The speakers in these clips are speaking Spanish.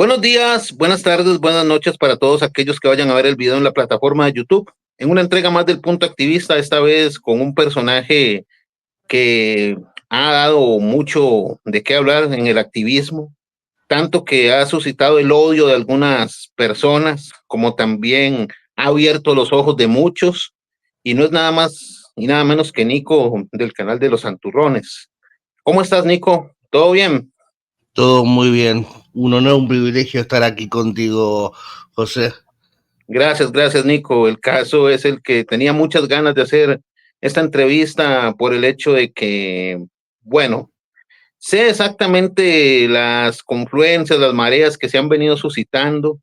Buenos días, buenas tardes, buenas noches para todos aquellos que vayan a ver el video en la plataforma de YouTube. En una entrega más del Punto Activista, esta vez con un personaje que ha dado mucho de qué hablar en el activismo, tanto que ha suscitado el odio de algunas personas, como también ha abierto los ojos de muchos, y no es nada más y nada menos que Nico del canal de los Santurrones. ¿Cómo estás, Nico? ¿Todo bien? Todo muy bien. Un honor, un privilegio estar aquí contigo, José. Gracias, gracias, Nico. El caso es el que tenía muchas ganas de hacer esta entrevista por el hecho de que, bueno, sé exactamente las confluencias, las mareas que se han venido suscitando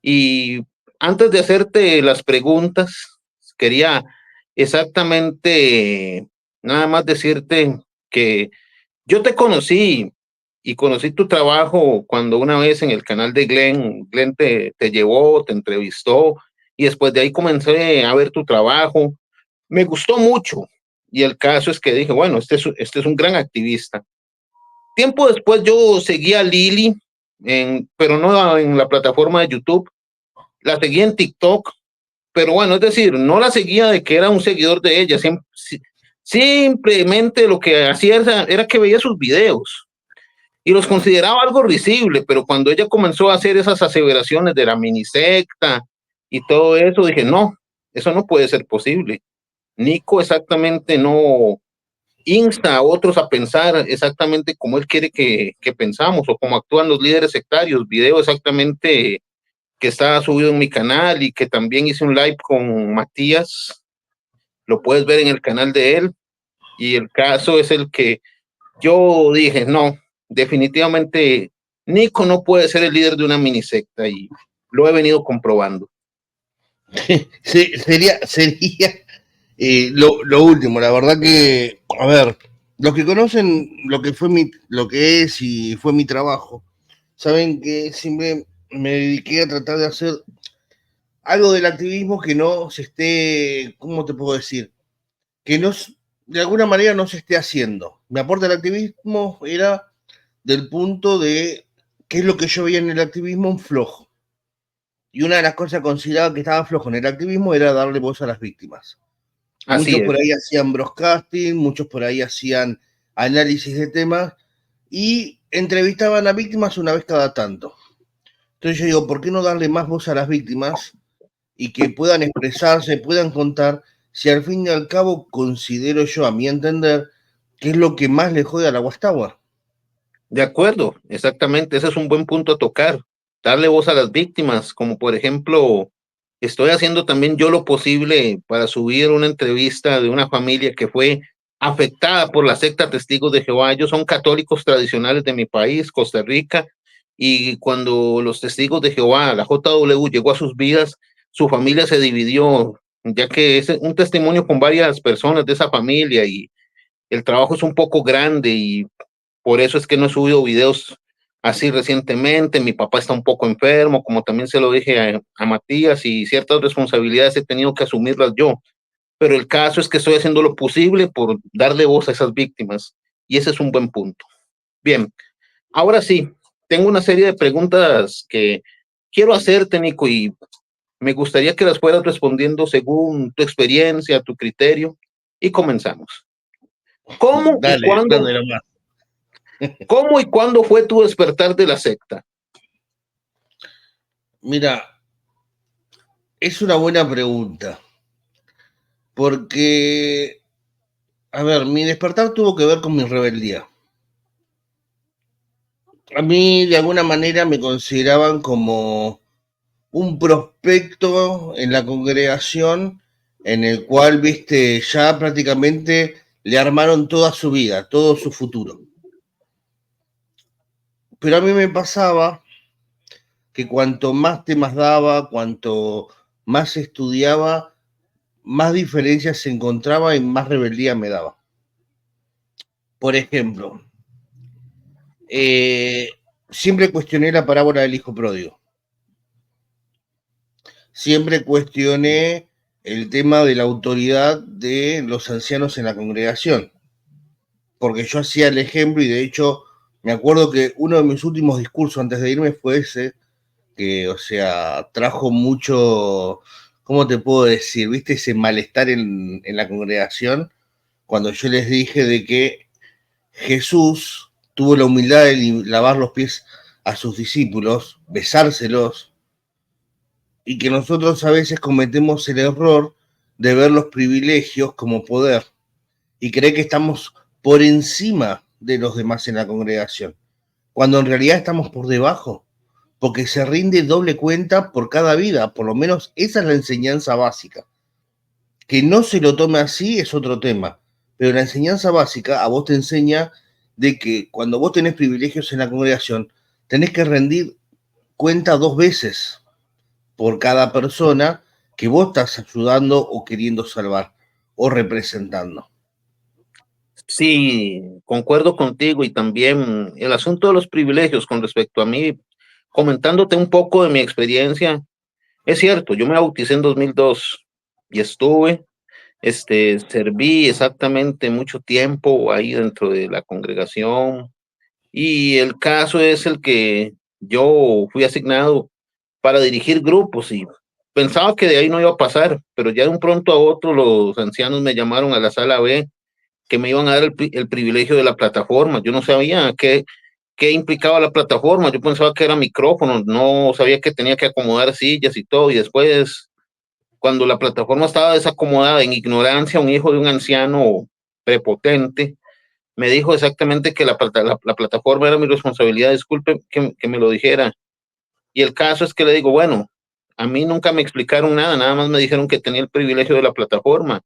y antes de hacerte las preguntas, quería exactamente nada más decirte que yo te conocí y conocí tu trabajo cuando una vez en el canal de Glenn te llevó, te entrevistó y después de ahí comencé a ver tu trabajo. Me gustó mucho y el caso es que dije, bueno, este es un gran activista. Tiempo después yo seguí a Lili, pero no en la plataforma de YouTube, la seguí en TikTok, pero bueno, es decir, no la seguía de que era un seguidor de ella, simplemente lo que hacía era que veía sus videos y los consideraba algo risible, pero cuando ella comenzó a hacer esas aseveraciones de la minisecta y todo eso, dije, no, eso no puede ser posible. Nico exactamente no insta a otros a pensar exactamente como él quiere que pensamos o como actúan los líderes sectarios. Video exactamente que está subido en mi canal y que también hice un live con Matías, lo puedes ver en el canal de él. Y el caso es el que yo dije, no, definitivamente Nico no puede ser el líder de una minisecta y lo he venido comprobando. Sí, sería lo último. La verdad que, a ver, los que conocen lo que es y fue mi trabajo, saben que siempre me dediqué a tratar de hacer algo del activismo que no se esté, ¿cómo te puedo decir? Que no, de alguna manera no se esté haciendo. Mi aporte al activismo era del punto de qué es lo que yo veía en el activismo un flojo. Y una de las cosas consideradas que estaba flojo en el activismo era darle voz a las víctimas. Así Muchos es. por ahí hacían broadcasting, muchos por ahí hacían análisis de temas y entrevistaban a víctimas una vez cada tanto. Entonces yo digo, ¿por qué no darle más voz a las víctimas y que puedan expresarse, puedan contar, si al fin y al cabo considero yo, a mi entender, que es lo que más le jode a la Guastagua? De acuerdo, exactamente, ese es un buen punto a tocar, darle voz a las víctimas, como por ejemplo, estoy haciendo también yo lo posible para subir una entrevista de una familia que fue afectada por la secta Testigos de Jehová. Ellos son católicos tradicionales de mi país, Costa Rica, y cuando los Testigos de Jehová, la JW, llegó a sus vidas, su familia se dividió, ya que es un testimonio con varias personas de esa familia y el trabajo es un poco grande y por eso es que no he subido videos así recientemente. Mi papá está un poco enfermo, como también se lo dije a Matías, y ciertas responsabilidades he tenido que asumirlas yo. Pero el caso es que estoy haciendo lo posible por darle voz a esas víctimas, y ese es un buen punto. Bien, ahora sí, tengo una serie de preguntas que quiero hacerte, Nico, y me gustaría que las fueras respondiendo según tu experiencia, tu criterio, y comenzamos. ¿Cómo y Dale, cuándo, dale nomás. cómo y cuándo fue tu despertar de la secta? Mira, es una buena pregunta, porque, a ver, mi despertar tuvo que ver con mi rebeldía. A mí, de alguna manera, me consideraban como un prospecto en la congregación en el cual, viste, ya prácticamente le armaron toda su vida, todo su futuro. Pero a mí me pasaba que cuanto más temas daba, cuanto más estudiaba, más diferencias se encontraba y más rebeldía me daba. Por ejemplo, eh, siempre cuestioné la parábola del hijo pródigo. Siempre cuestioné el tema de la autoridad de los ancianos en la congregación, porque yo hacía el ejemplo y de hecho Me acuerdo que uno de mis últimos discursos antes de irme fue ese, que, o sea, trajo mucho, ¿cómo te puedo decir? ¿Viste ese malestar en la congregación? Cuando yo les dije de que Jesús tuvo la humildad de lavar los pies a sus discípulos, besárselos, y que nosotros a veces cometemos el error de ver los privilegios como poder y creer que estamos por encima de los demás en la congregación, cuando en realidad estamos por debajo, porque se rinde doble cuenta por cada vida, por lo menos esa es la enseñanza básica. Que no se lo tome así es otro tema, pero la enseñanza básica a vos te enseña de que cuando vos tenés privilegios en la congregación, tenés que rendir cuenta dos veces por cada persona que vos estás ayudando o queriendo salvar o representando. Sí, concuerdo contigo y también el asunto de los privilegios con respecto a mí, comentándote un poco de mi experiencia, es cierto, yo me bauticé en 2002 y serví exactamente mucho tiempo ahí dentro de la congregación y el caso es el que yo fui asignado para dirigir grupos y pensaba que de ahí no iba a pasar, pero ya de un pronto a otro los ancianos me llamaron a la sala B que me iban a dar el privilegio de la plataforma. Yo no sabía qué implicaba la plataforma, yo pensaba que era micrófono, no sabía que tenía que acomodar sillas y todo, y después, cuando la plataforma estaba desacomodada en ignorancia, un hijo de un anciano prepotente me dijo exactamente que la plataforma era mi responsabilidad, disculpe que me lo dijera. Y el caso es que le digo, bueno, a mí nunca me explicaron nada, nada más me dijeron que tenía el privilegio de la plataforma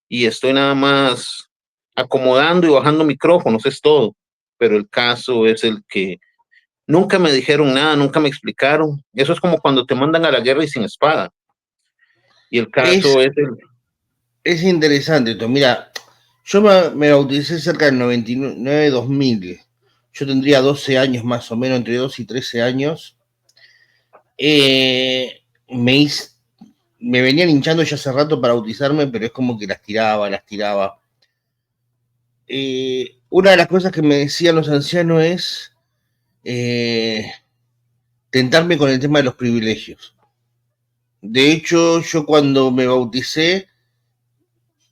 y estoy nada más acomodando y bajando micrófonos, es todo. Pero el caso es el que nunca me dijeron nada, nunca me explicaron. Eso es como cuando te mandan a la guerra y sin espada. Y el Es, caso es el... es interesante esto. Mira, yo me bauticé cerca del 99-2000. Yo tendría 12 años más o menos, entre 12 y 13 años. Eh, me, hice, me venían hinchando ya hace rato para bautizarme, pero es como que las tiraba, las tiraba. Una de las cosas que me decían los ancianos es tentarme con el tema de los privilegios. De hecho, yo cuando me bauticé,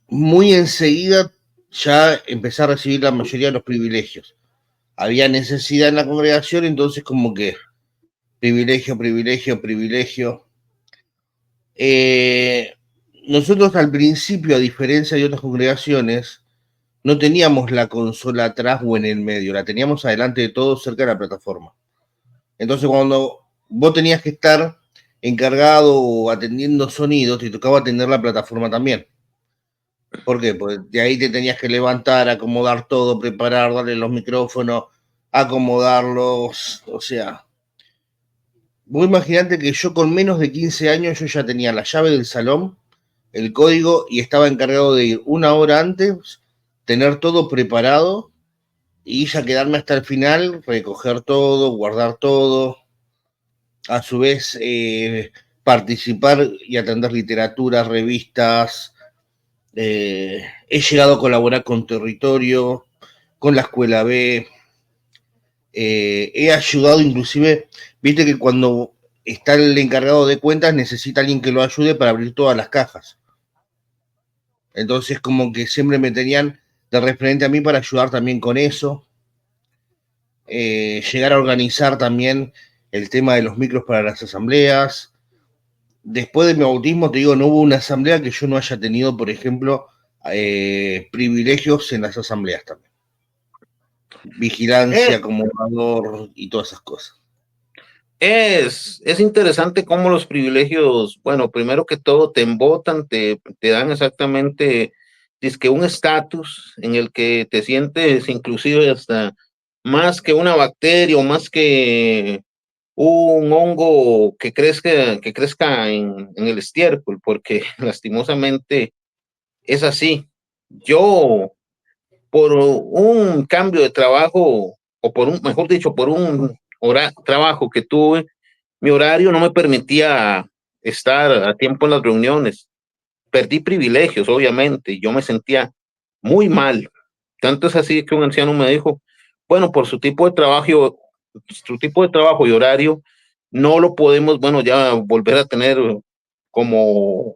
muy enseguida ya empecé a recibir la mayoría de los privilegios. Había necesidad en la congregación, entonces como que privilegio, privilegio, privilegio. Eh, Nosotros al principio, a diferencia de otras congregaciones, no teníamos la consola atrás o en el medio, la teníamos adelante de todo cerca de la plataforma. Entonces cuando vos tenías que estar encargado o atendiendo sonido, te tocaba atender la plataforma también. ¿Por qué? Porque de ahí te tenías que levantar, acomodar todo, preparar, darle los micrófonos, acomodarlos, o sea, vos imaginate que yo con menos de 15 años yo ya tenía la llave del salón, el código y estaba encargado de ir una hora antes, tener todo preparado y ya quedarme hasta el final, recoger todo, guardar todo, a su vez participar y atender literatura, revistas. He llegado a colaborar con Territorio, con la Escuela B. He ayudado inclusive, viste que cuando está el encargado de cuentas necesita alguien que lo ayude para abrir todas las cajas. Entonces como que siempre me tenían de referente a mí para ayudar también con eso. Llegar a organizar también el tema de los micros para las asambleas. Después de mi bautismo, te digo, no hubo una asamblea que yo no haya tenido, por ejemplo, privilegios en las asambleas también. Vigilancia, acomodador y todas esas cosas. Es interesante cómo los privilegios, bueno, primero que todo te embotan, te dan exactamente, es que un estatus en el que te sientes inclusive hasta más que una bacteria o más que un hongo que crezca en el estiércol, porque lastimosamente es así. Yo, por un cambio de trabajo, o por un, mejor dicho, por un trabajo que tuve, mi horario no me permitía estar a tiempo en las reuniones. Perdí privilegios, obviamente, y yo me sentía muy mal. Tanto es así que un anciano me dijo, bueno, por su tipo de trabajo y horario, no lo podemos, bueno, ya volver a tener como,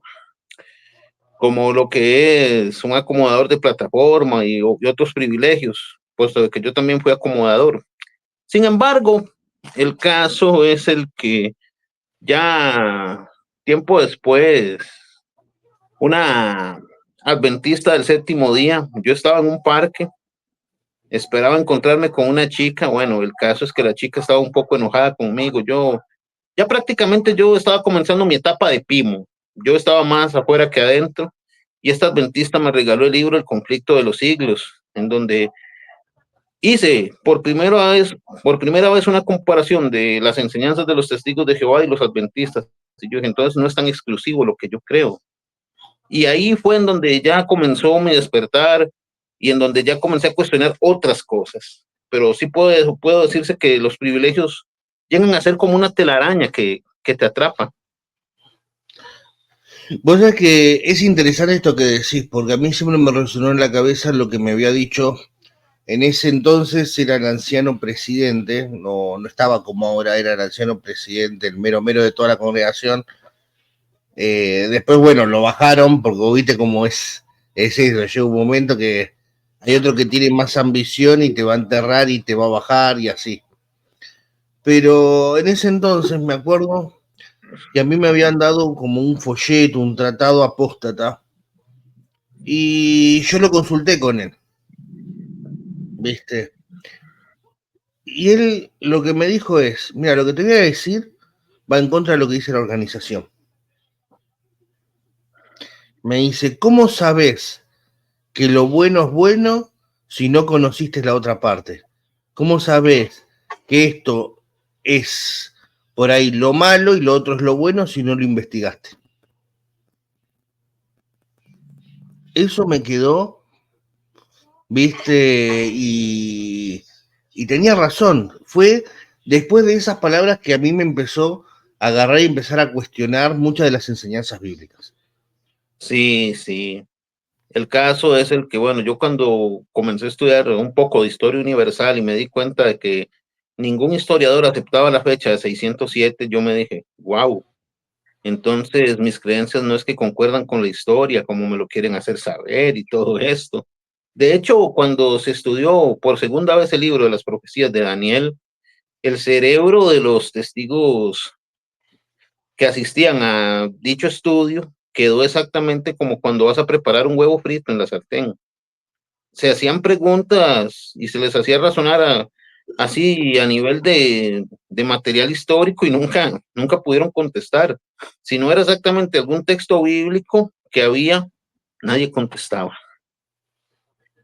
como lo que es un acomodador de plataforma y otros privilegios, puesto de que yo también fui acomodador. Sin embargo, el caso es el que ya tiempo después, una adventista del séptimo día, yo estaba en un parque, esperaba encontrarme con una chica, bueno, el caso es que la chica estaba un poco enojada conmigo, ya prácticamente yo estaba comenzando mi etapa de Pimo, yo estaba más afuera que adentro, y esta adventista me regaló el libro El conflicto de los siglos, en donde hice por primera vez una comparación de las enseñanzas de los testigos de Jehová y los adventistas. Y yo dije, entonces no es tan exclusivo lo que yo creo. Y ahí fue en donde ya comenzó mi despertar y en donde ya comencé a cuestionar otras cosas. Pero sí puedo decirse que los privilegios llegan a ser como una telaraña que te atrapa. Vos sabés que es interesante esto que decís, porque a mí siempre me resonó en la cabeza lo que me había dicho. En ese entonces era el anciano presidente, no estaba como ahora, era el anciano presidente, el mero mero de toda la congregación. Después, bueno, lo bajaron porque viste cómo es eso, llega un momento que hay otro que tiene más ambición y te va a enterrar y te va a bajar y así. Pero en ese entonces me acuerdo que a mí me habían dado como un folleto, un tratado apóstata, y yo lo consulté con él, ¿viste? Y él lo que me dijo es, mira, lo que te voy a decir va en contra de lo que dice la organización. Me dice, ¿cómo sabes que lo bueno es bueno si no conociste la otra parte? ¿Cómo sabes que esto es por ahí lo malo y lo otro es lo bueno si no lo investigaste? Eso me quedó, ¿viste? Y tenía razón. Fue después de esas palabras que a mí me empezó a agarrar y empezar a cuestionar muchas de las enseñanzas bíblicas. Sí, sí. El caso es el que, bueno, yo cuando comencé a estudiar un poco de historia universal y me di cuenta de que ningún historiador aceptaba la fecha de 607, yo me dije, wow, entonces mis creencias no es que concuerdan con la historia, como me lo quieren hacer saber y todo esto. De hecho, cuando se estudió por segunda vez el libro de las profecías de Daniel, el cerebro de los testigos que asistían a dicho estudio quedó exactamente como cuando vas a preparar un huevo frito en la sartén. Se hacían preguntas y se les hacía razonar así a nivel de material histórico y nunca pudieron contestar. Si no era exactamente algún texto bíblico que había, nadie contestaba.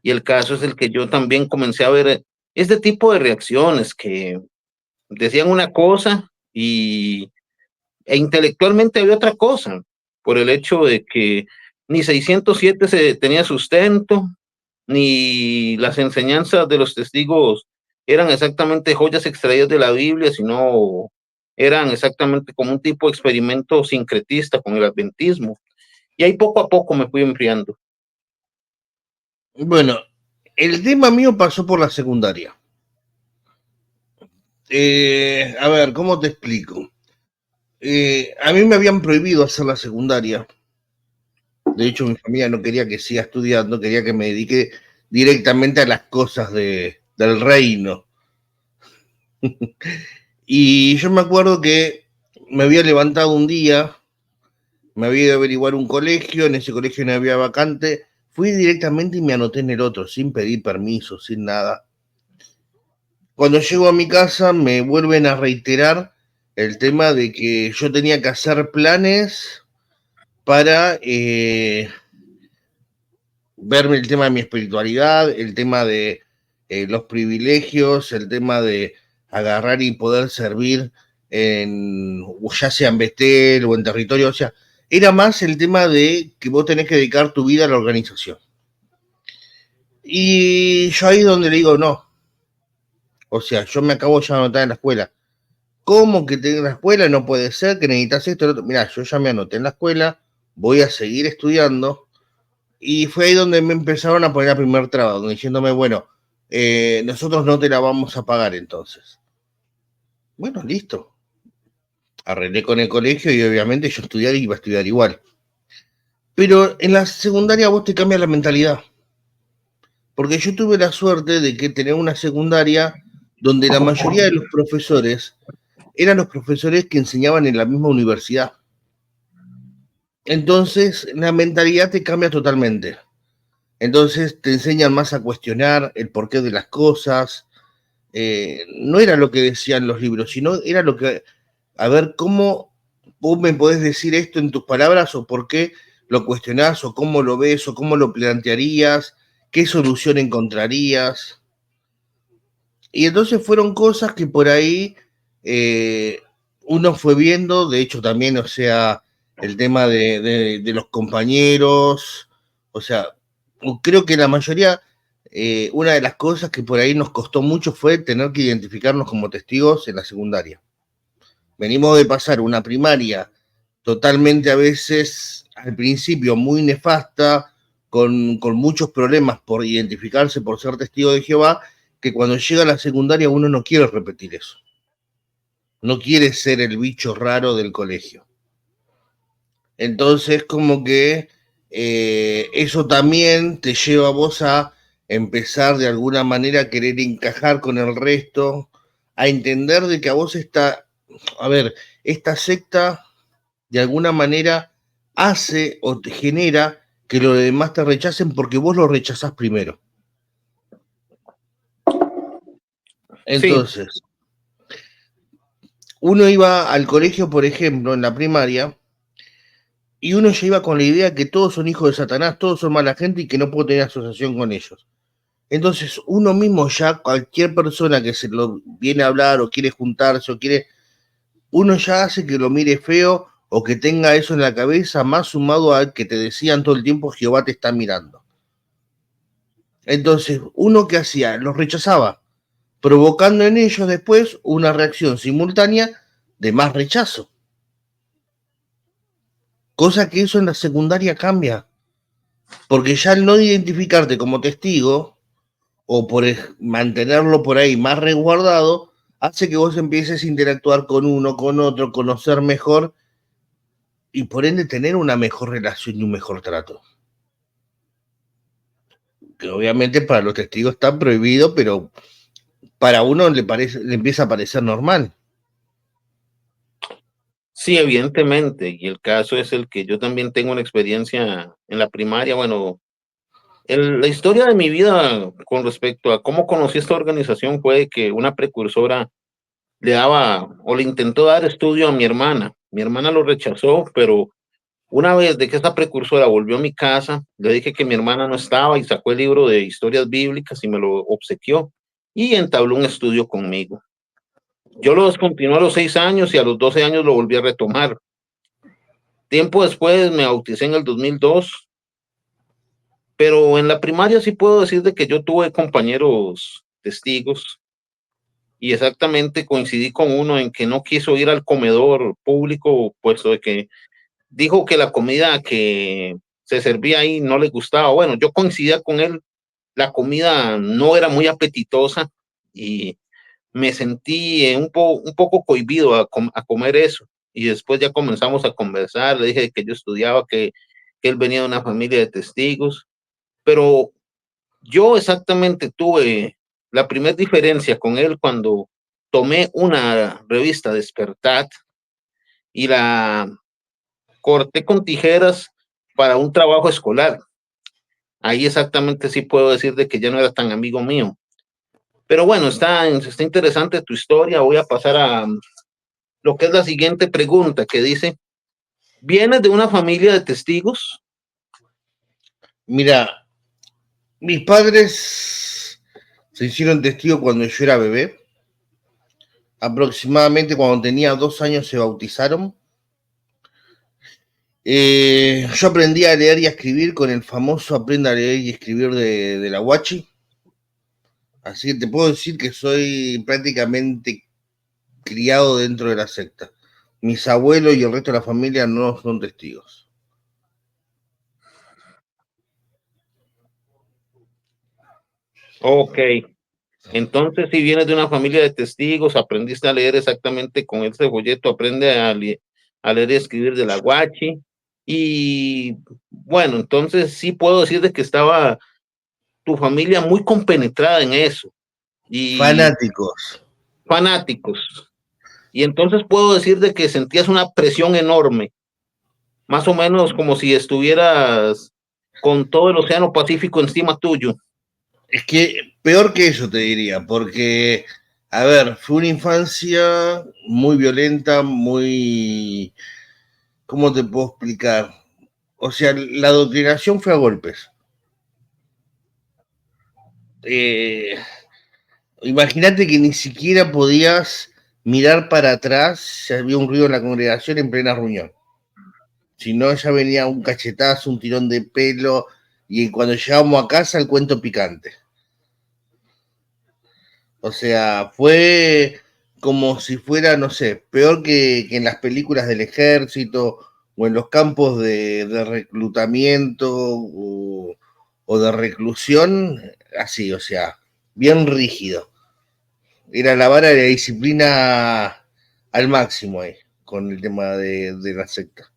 Y el caso es el que yo también comencé a ver este tipo de reacciones que decían una cosa e intelectualmente había otra cosa, por el hecho de que ni 607 se tenía sustento, ni las enseñanzas de los testigos eran exactamente joyas extraídas de la Biblia, sino eran exactamente como un tipo de experimento sincretista con el adventismo. Y ahí poco a poco me fui enfriando. Bueno, el tema mío pasó por la secundaria. A ver, ¿cómo te explico? A mí me habían prohibido hacer la secundaria. De hecho, mi familia no quería que siga estudiando, quería que me dedique directamente a las cosas del reino. Y yo me acuerdo que me había levantado un día, me había ido a averiguar un colegio, en ese colegio no había vacante, fui directamente y me anoté en el otro, sin pedir permiso, sin nada. Cuando llego a mi casa me vuelven a reiterar el tema de que yo tenía que hacer planes para verme el tema de mi espiritualidad, el tema de los privilegios, el tema de agarrar y poder servir ya sea en Betel o en territorio, o sea, era más el tema de que vos tenés que dedicar tu vida a la organización. Y yo ahí donde le digo, no, o sea, yo me acabo ya de anotar en la escuela. ¿Cómo que tenés la escuela? No puede ser, que necesitas esto, lo otro. Mirá, yo ya me anoté en la escuela, voy a seguir estudiando. Y fue ahí donde me empezaron a poner la primer traba, diciéndome, bueno, nosotros no te la vamos a pagar entonces. Bueno, listo. Arreglé con el colegio y obviamente yo iba a estudiar igual. Pero en la secundaria vos te cambia la mentalidad. Porque yo tuve la suerte de que tener una secundaria donde la mayoría de los profesores eran los profesores que enseñaban en la misma universidad. Entonces, la mentalidad te cambia totalmente. Entonces, te enseñan más a cuestionar el porqué de las cosas. No era lo que decían los libros, sino era lo que, a ver, ¿cómo vos me podés decir esto en tus palabras o por qué lo cuestionás o cómo lo ves o cómo lo plantearías? ¿Qué solución encontrarías? Y entonces fueron cosas que por ahí eh, uno fue viendo, de hecho también, o sea, el tema de los compañeros, o sea, creo que la mayoría, una de las cosas que por ahí nos costó mucho fue tener que identificarnos como testigos en la secundaria. Venimos de pasar una primaria totalmente a veces al principio muy nefasta, con muchos problemas por identificarse, por ser testigo de Jehová, que cuando llega a la secundaria uno no quiere repetir eso. No quiere ser el bicho raro del colegio. Entonces, como que eso también te lleva a vos a empezar de alguna manera a querer encajar con el resto, a entender de que a vos a ver, esta secta de alguna manera hace o te genera que los demás te rechacen porque vos lo rechazás primero. Sí, Entonces, uno iba al colegio, por ejemplo, en la primaria, y uno ya iba con la idea que todos son hijos de Satanás, todos son mala gente y que no puedo tener asociación con ellos. Entonces, uno mismo ya, cualquier persona que se lo viene a hablar o quiere juntarse o quiere, uno ya hace que lo mire feo o que tenga eso en la cabeza, más sumado a que te decían todo el tiempo, Jehová te está mirando. Entonces, uno que hacía, los rechazaba, provocando en ellos después una reacción simultánea de más rechazo. Cosa que eso en la secundaria cambia, porque ya al no identificarte como testigo, o por mantenerlo por ahí más resguardado, hace que vos empieces a interactuar con uno, con otro, conocer mejor y por ende tener una mejor relación y un mejor trato. Que obviamente para los testigos está prohibido, pero para uno le empieza a parecer normal. sí, evidentemente. Y el caso es el que yo también tengo una experiencia en la primaria. Bueno, la historia de mi vida con respecto a cómo conocí esta organización fue que una precursora le daba o le intentó dar estudio a mi hermana. Mi hermana lo rechazó, pero una vez de que esta precursora volvió a mi casa, le dije que mi hermana no estaba y sacó el libro de historias bíblicas y me lo obsequió y entabló un estudio conmigo. Yo lo descontinué a los 6 años y a los 12 años lo volví a retomar. Tiempo después me bauticé en el 2002, pero en la primaria sí puedo decir de que yo tuve compañeros testigos y exactamente coincidí con uno en que no quiso ir al comedor público, puesto de que dijo que la comida que se servía ahí no le gustaba. Bueno, yo coincidía con él, la comida no era muy apetitosa y me sentí un poco cohibido a comer eso. Y después ya comenzamos a conversar, le dije que yo estudiaba, que él venía de una familia de testigos, pero yo exactamente tuve la primera diferencia con él cuando tomé una revista Despertar y la corté con tijeras para un trabajo escolar. Ahí exactamente sí puedo decir de que ya no era tan amigo mío. Pero bueno, está interesante tu historia. Voy a pasar a lo que es la siguiente pregunta que dice, ¿vienes de una familia de testigos? Mira, mis padres se hicieron testigos cuando yo era bebé. Aproximadamente cuando tenía 2 años se bautizaron. Yo aprendí a leer y a escribir con el famoso Aprenda a leer y escribir de la Guachi. Así que te puedo decir que soy prácticamente criado dentro de la secta. Mis abuelos y el resto de la familia no son testigos. Ok. Entonces, si vienes de una familia de testigos, aprendiste a leer exactamente con ese folleto, aprende a leer y escribir de la guachi. Y bueno, entonces sí puedo decir de que estaba tu familia muy compenetrada en eso y Fanáticos. fanáticos. Y entonces puedo decir de que sentías una presión enorme, más o menos como si estuvieras con todo el océano Pacífico encima tuyo. Es que peor que eso te diría, porque, a ver, fue una infancia muy violenta, muy... ¿Cómo te puedo explicar? O sea, la adoctrinación fue a golpes. Eh, Imagínate que ni siquiera podías mirar para atrás si había un ruido en la congregación en plena reunión. Si no, ya venía un cachetazo, un tirón de pelo, y cuando llegábamos a casa, el cuento picante. O sea, fue como si fuera, no sé, peor que en las películas del ejército o en los campos de reclutamiento o de reclusión, así, o sea, bien rígido. Era la vara de la disciplina al máximo ahí, con el tema de la secta.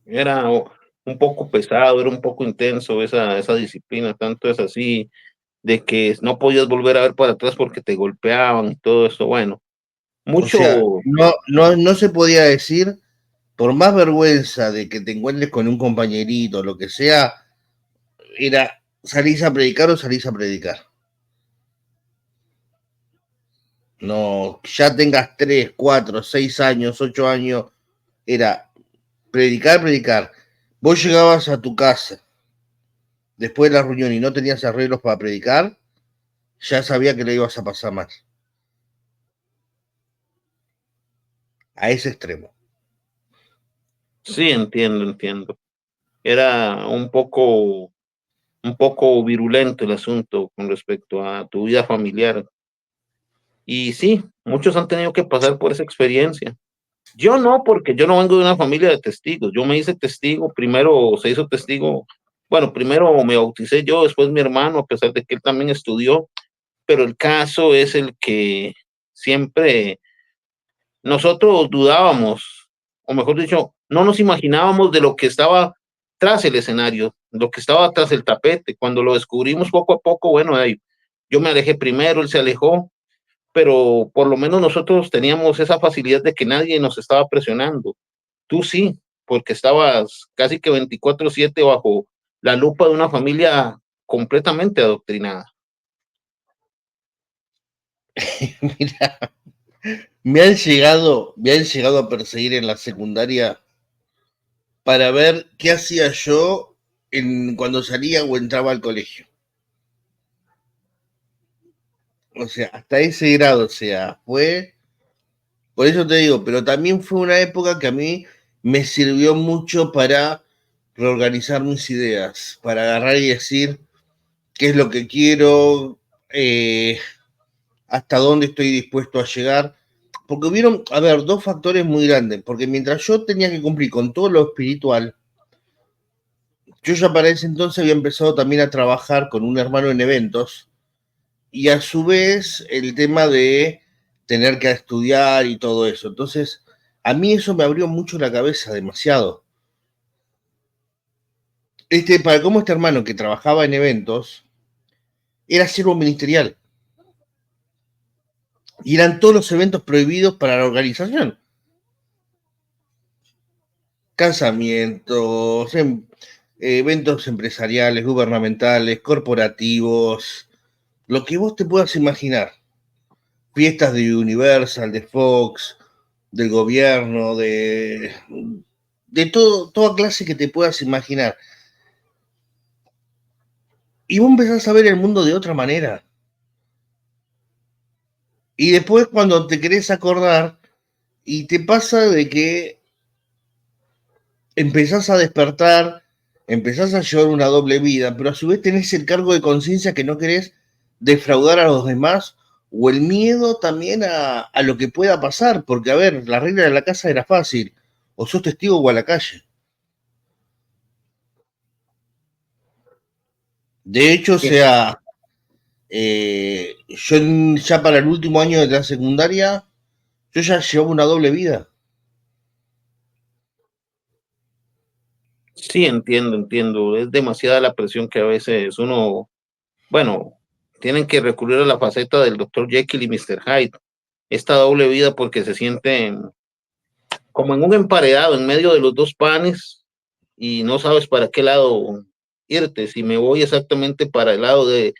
Era un poco pesado, era un poco intenso esa disciplina, tanto es así de que no podías volver a ver para atrás porque te golpeaban y todo eso. Bueno, O sea, mucho, no se podía decir, por más vergüenza de que te encuentres con un compañerito, lo que sea, era salís a predicar o salís a predicar. No, ya tengas 3, 4, 6 años, 8 años, era predicar, predicar. Vos llegabas a tu casa después de la reunión y no tenías arreglos para predicar, ya sabía que le ibas a pasar mal. A ese extremo. sí, entiendo, entiendo. Era un poco virulento el asunto con respecto a tu vida familiar. Y sí, muchos han tenido que pasar por esa experiencia. Yo no, porque yo no vengo de una familia de testigos. Yo me hice testigo, primero se hizo testigo, bueno, primero me bauticé yo, después mi hermano, a pesar de que él también estudió, pero el caso es el que siempre nosotros dudábamos, o mejor dicho, no nos imaginábamos de lo que estaba tras el escenario, lo que estaba tras el tapete. Cuando lo descubrimos poco a poco, bueno, yo me alejé primero, él se alejó, pero por lo menos nosotros teníamos esa facilidad de que nadie nos estaba presionando. Tú sí, porque estabas casi que 24/7 bajo la lupa de una familia completamente adoctrinada. Mira, me han llegado a perseguir en la secundaria para ver qué hacía yo cuando salía o entraba al colegio. O sea, hasta ese grado, o sea, fue, por eso te digo, pero también fue una época que a mí me sirvió mucho para reorganizar mis ideas, para agarrar y decir qué es lo que quiero, eh, hasta dónde estoy dispuesto a llegar. Porque hubieron, a ver, dos factores muy grandes. Porque mientras yo tenía que cumplir con todo lo espiritual, yo ya para ese entonces había empezado también a trabajar con un hermano en eventos y a su vez el tema de tener que estudiar y todo eso. Entonces, a mí eso me abrió mucho la cabeza, demasiado. Para como este hermano que trabajaba en eventos, era siervo ministerial. Y eran todos los eventos prohibidos para la organización. Casamientos, eventos empresariales, gubernamentales, corporativos, lo que vos te puedas imaginar. Fiestas de Universal, de Fox, del gobierno, de todo, toda clase que te puedas imaginar. Y vos empezás a ver el mundo de otra manera. Y después cuando te querés acordar, y te pasa de que empezás a despertar, empezás a llevar una doble vida, pero a su vez tenés el cargo de conciencia que no querés defraudar a los demás o el miedo también a lo que pueda pasar, porque a ver, la regla de la casa era fácil, o sos testigo o a la calle. De hecho, o sea, yo ya para el último año de la secundaria, yo ya llevaba una doble vida. Sí, entiendo, entiendo. Es demasiada la presión que a veces uno, bueno, tienen que recurrir a la faceta del Dr. Jekyll y Mr. Hyde. Esta doble vida porque se sienten como en un emparedado en medio de los dos panes y no sabes para qué lado irte. Si me voy exactamente para el lado de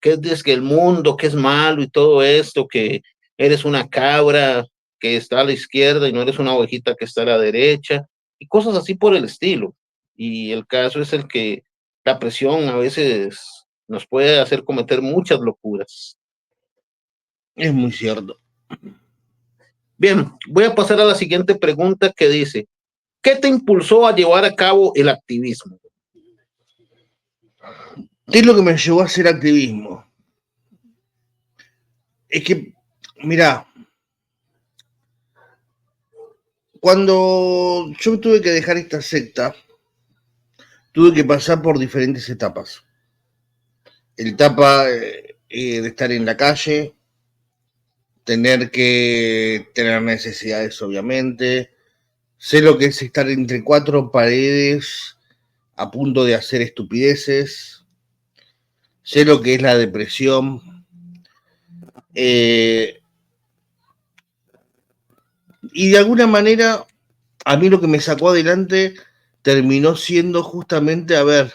que es que el mundo, que es malo y todo esto, que eres una cabra que está a la izquierda y no eres una ovejita que está a la derecha y cosas así por el estilo. Y el caso es el que la presión a veces nos puede hacer cometer muchas locuras. Es muy cierto. Bien, voy a pasar a la siguiente pregunta que dice, ¿qué te impulsó a llevar a cabo el activismo? ¿Qué es lo que me llevó a hacer activismo? Es que, mira, cuando yo tuve que dejar esta secta, tuve que pasar por diferentes etapas. La etapa de estar en la calle, tener que tener necesidades, obviamente. Sé lo que es estar entre cuatro paredes a punto de hacer estupideces. Sé lo que es la depresión. Eh, y de alguna manera, a mí lo que me sacó adelante terminó siendo justamente, a ver,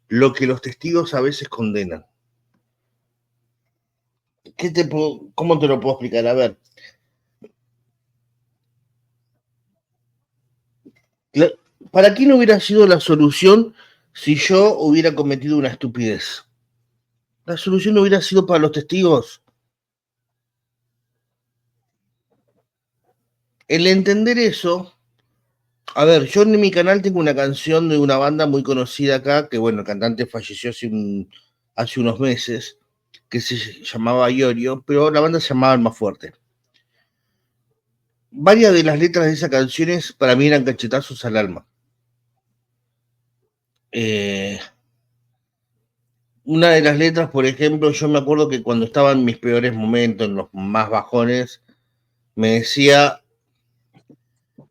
lo que los testigos a veces condenan. ¿Cómo te lo puedo explicar? A ver, ¿para qué no hubiera sido la solución si yo hubiera cometido una estupidez? La solución no hubiera sido para los testigos. El entender eso, a ver, yo en mi canal tengo una canción de una banda muy conocida acá, que bueno, el cantante falleció hace unos meses, que se llamaba Iorio, pero la banda se llamaba El Más Fuerte. Varias de las letras de esas canciones para mí eran cachetazos al alma. Eh, una de las letras, por ejemplo, yo me acuerdo que cuando estaba en mis peores momentos, en los más bajones, me decía,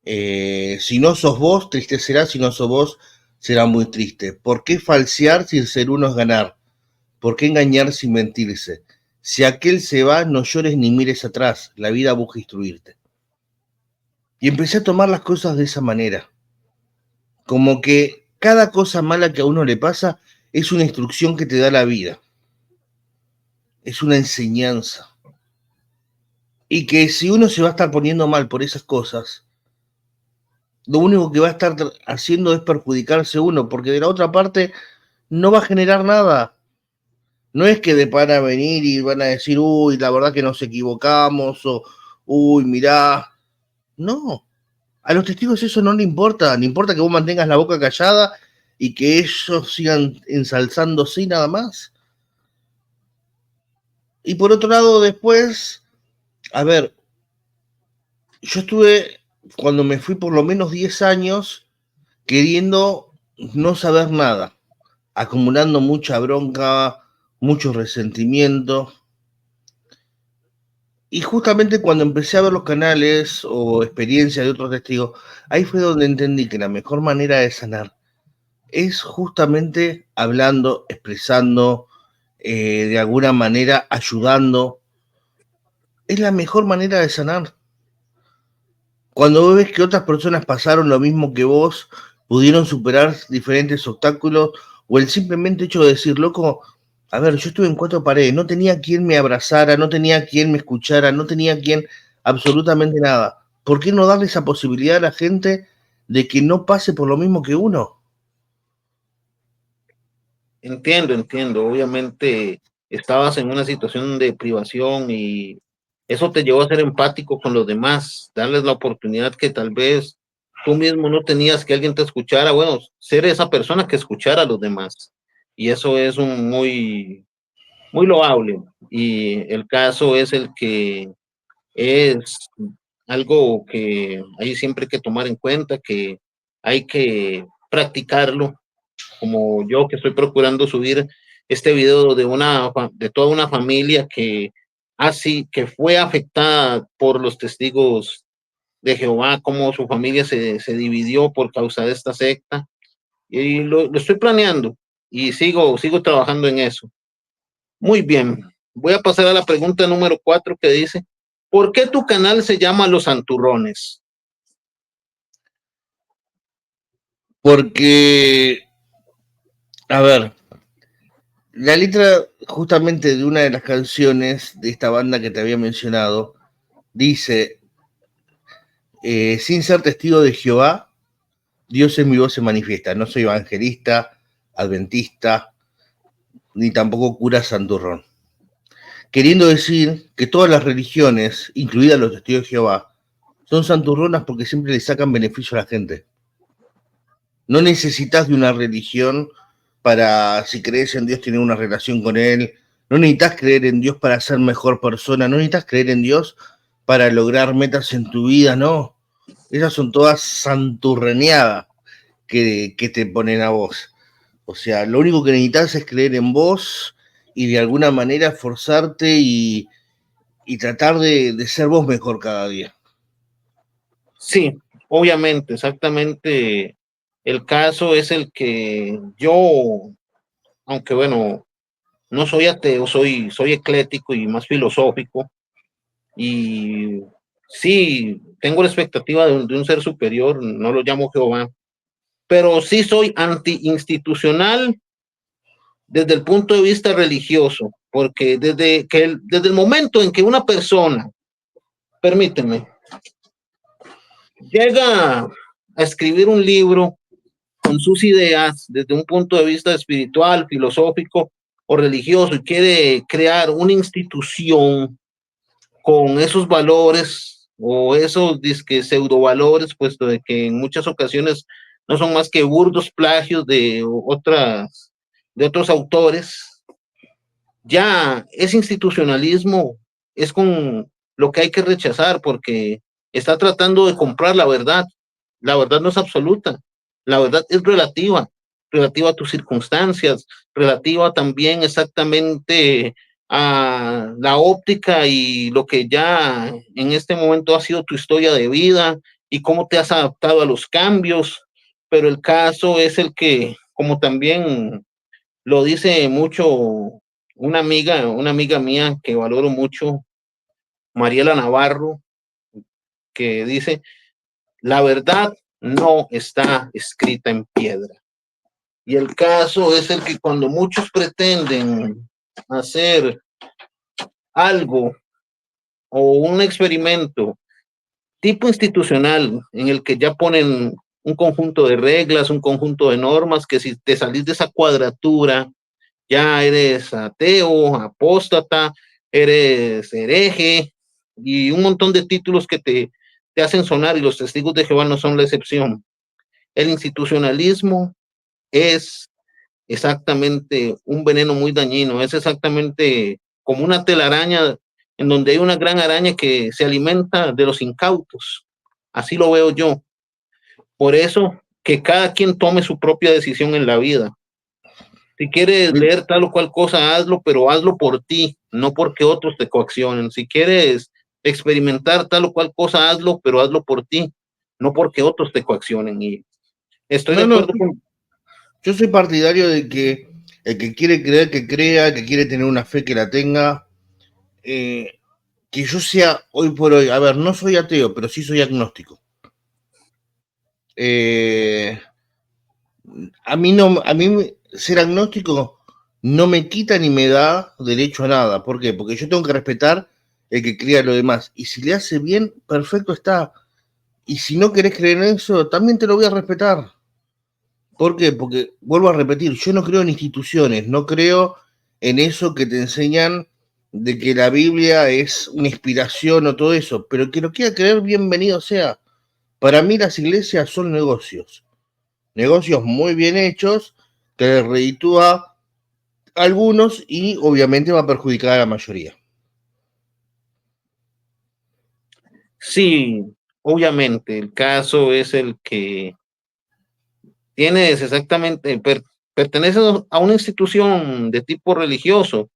si no sos vos, triste será, si no sos vos, será muy triste. ¿Por qué falsear si el ser uno es ganar? ¿Por qué engañar sin mentirse? Si aquel se va, no llores ni mires atrás, la vida busca instruirte. Y empecé a tomar las cosas de esa manera, como que cada cosa mala que a uno le pasa es una instrucción que te da la vida, es una enseñanza. Y que si uno se va a estar poniendo mal por esas cosas, lo único que va a estar haciendo es perjudicarse uno, porque de la otra parte no va a generar nada. No es que van a venir y van a decir, uy, la verdad que nos equivocamos, o uy, mirá. No, a los testigos eso no le importa, le importa que vos mantengas la boca callada y que ellos sigan ensalzándose y nada más. Y por otro lado, después, a ver, yo estuve, cuando me fui por lo menos 10 años, queriendo no saber nada, acumulando mucha bronca, mucho resentimiento. Y justamente cuando empecé a ver los canales o experiencias de otros testigos, ahí fue donde entendí que la mejor manera de sanar es justamente hablando, expresando, de alguna manera ayudando. Es la mejor manera de sanar. Cuando vos ves que otras personas pasaron lo mismo que vos, pudieron superar diferentes obstáculos, o el simplemente hecho de decir, loco, a ver, yo estuve en cuatro paredes, no tenía quien me abrazara, no tenía quien me escuchara, no tenía quien absolutamente nada. ¿Por qué no darle esa posibilidad a la gente de que no pase por lo mismo que uno? Entiendo, entiendo. Obviamente estabas en una situación de privación y eso te llevó a ser empático con los demás, darles la oportunidad que tal vez tú mismo no tenías que alguien te escuchara. Bueno, ser esa persona que escuchara a los demás. Y eso es un muy loable. Y el caso es el que es algo que hay siempre que tomar en cuenta, que hay que practicarlo como yo que estoy procurando subir este video de toda una familia que fue afectada por los testigos de Jehová, cómo su familia se dividió por causa de esta secta. Y lo estoy planeando y sigo trabajando en eso. Muy bien. Voy a pasar a la pregunta número 4 que dice, ¿por qué tu canal se llama Los Santurrones? Porque, a ver, la letra justamente de una de las canciones de esta banda que te había mencionado dice, sin ser testigo de Jehová, Dios en mi voz se manifiesta. No soy evangelista, adventista, ni tampoco cura santurrón. Queriendo decir que todas las religiones, incluidas los testigos de Jehová, son santurronas porque siempre le sacan beneficio a la gente. No necesitas de una religión para, si crees en Dios, tener una relación con Él. No necesitas creer en Dios para ser mejor persona. No necesitas creer en Dios para lograr metas en tu vida, no. Esas son todas santurreneadas que te ponen a vos. O sea, lo único que necesitas es creer en vos y de alguna manera esforzarte y tratar de ser vos mejor cada día. Sí, obviamente, exactamente. El caso es el que yo, aunque bueno, no soy ateo, soy eclético y más filosófico. Y sí, tengo la expectativa de un ser superior, no lo llamo Jehová, pero sí soy anti-institucional desde el punto de vista religioso, porque desde el momento en que una persona, permíteme, llega a escribir un libro con sus ideas desde un punto de vista espiritual, filosófico o religioso y quiere crear una institución con esos valores o esos disque pseudo valores, puesto de que en muchas ocasiones no son más que burdos plagios de otros autores, ya ese institucionalismo es con lo que hay que rechazar porque está tratando de comprar la verdad. La verdad no es absoluta, la verdad es relativa, relativa a tus circunstancias, relativa también exactamente a la óptica y lo que ya en este momento ha sido tu historia de vida y cómo te has adaptado a los cambios, pero el caso es el que, como también lo dice mucho una amiga mía que valoro mucho, Mariela Navarro, que dice, la verdad no está escrita en piedra. Y el caso es el que cuando muchos pretenden hacer algo o un experimento tipo institucional en el que ya ponen un conjunto de reglas, un conjunto de normas, que si te salís de esa cuadratura, ya eres ateo, apóstata, eres hereje y un montón de títulos que te hacen sonar y los testigos de Jehová no son la excepción. El institucionalismo es exactamente un veneno muy dañino, es exactamente como una telaraña en donde hay una gran araña que se alimenta de los incautos. Así lo veo yo. Por eso, que cada quien tome su propia decisión en la vida. Si quieres leer tal o cual cosa, hazlo, pero hazlo por ti, no porque otros te coaccionen. Si quieres experimentar tal o cual cosa, hazlo, pero hazlo por ti, no porque otros te coaccionen. Y estoy de No, no, acuerdo con... yo soy partidario de que el que quiere creer, que crea, el que quiere tener una fe, que la tenga. Que yo sea hoy por hoy, a ver, no soy ateo, pero sí soy agnóstico. Eh, a mí ser agnóstico no me quita ni me da derecho a nada. ¿Por qué? Porque yo tengo que respetar el que crea lo demás. Y si le hace bien, perfecto está. Y si no querés creer en eso, también te lo voy a respetar. ¿Por qué? Porque, vuelvo a repetir, yo no creo en instituciones, no creo en eso que te enseñan de que la Biblia es una inspiración o todo eso, pero que lo quiera creer, bienvenido sea. Para mí las iglesias son negocios, negocios muy bien hechos, que reditúa a algunos y obviamente va a perjudicar a la mayoría. Sí, obviamente, el caso es el que tienes exactamente, perteneces a una institución de tipo religioso,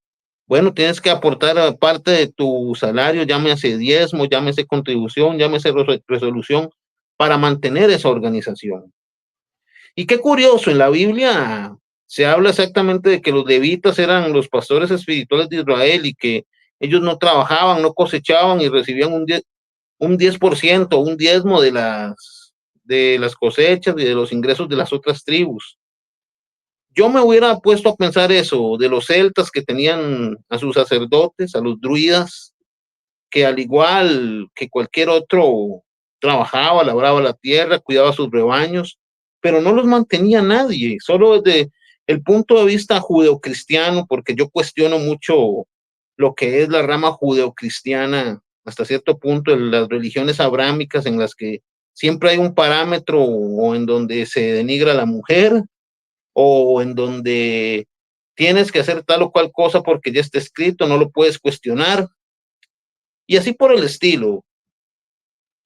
bueno, tienes que aportar parte de tu salario, llámese diezmo, llámese contribución, llámese resolución, para mantener esa organización. Y qué curioso, en la Biblia se habla exactamente de que los levitas eran los pastores espirituales de Israel y que ellos no trabajaban, no cosechaban y recibían un 10%, un diezmo de las cosechas y de los ingresos de las otras tribus. Yo me hubiera puesto a pensar eso, de los celtas que tenían a sus sacerdotes, a los druidas, que al igual que cualquier otro trabajaba, labraba la tierra, cuidaba sus rebaños, pero no los mantenía nadie, solo desde el punto de vista judeocristiano, porque yo cuestiono mucho lo que es la rama judeocristiana hasta cierto punto en las religiones abrámicas en las que siempre hay un parámetro o en donde se denigra a la mujer o en donde tienes que hacer tal o cual cosa porque ya está escrito, no lo puedes cuestionar y así por el estilo,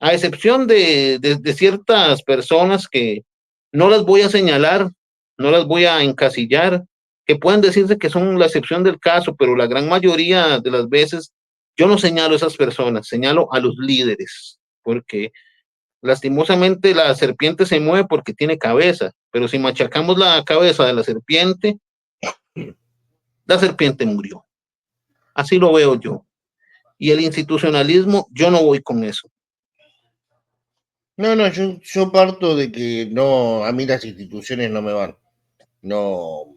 a excepción de ciertas personas que no las voy a señalar, no las voy a encasillar, que pueden decirse que son la excepción del caso, pero la gran mayoría de las veces yo no señalo a esas personas, señalo a los líderes, porque lastimosamente la serpiente se mueve porque tiene cabeza, pero si machacamos la cabeza de la serpiente murió. Así lo veo yo. Y el institucionalismo, yo no voy con eso. No, no, yo parto de que no, a mí las instituciones no me van. No,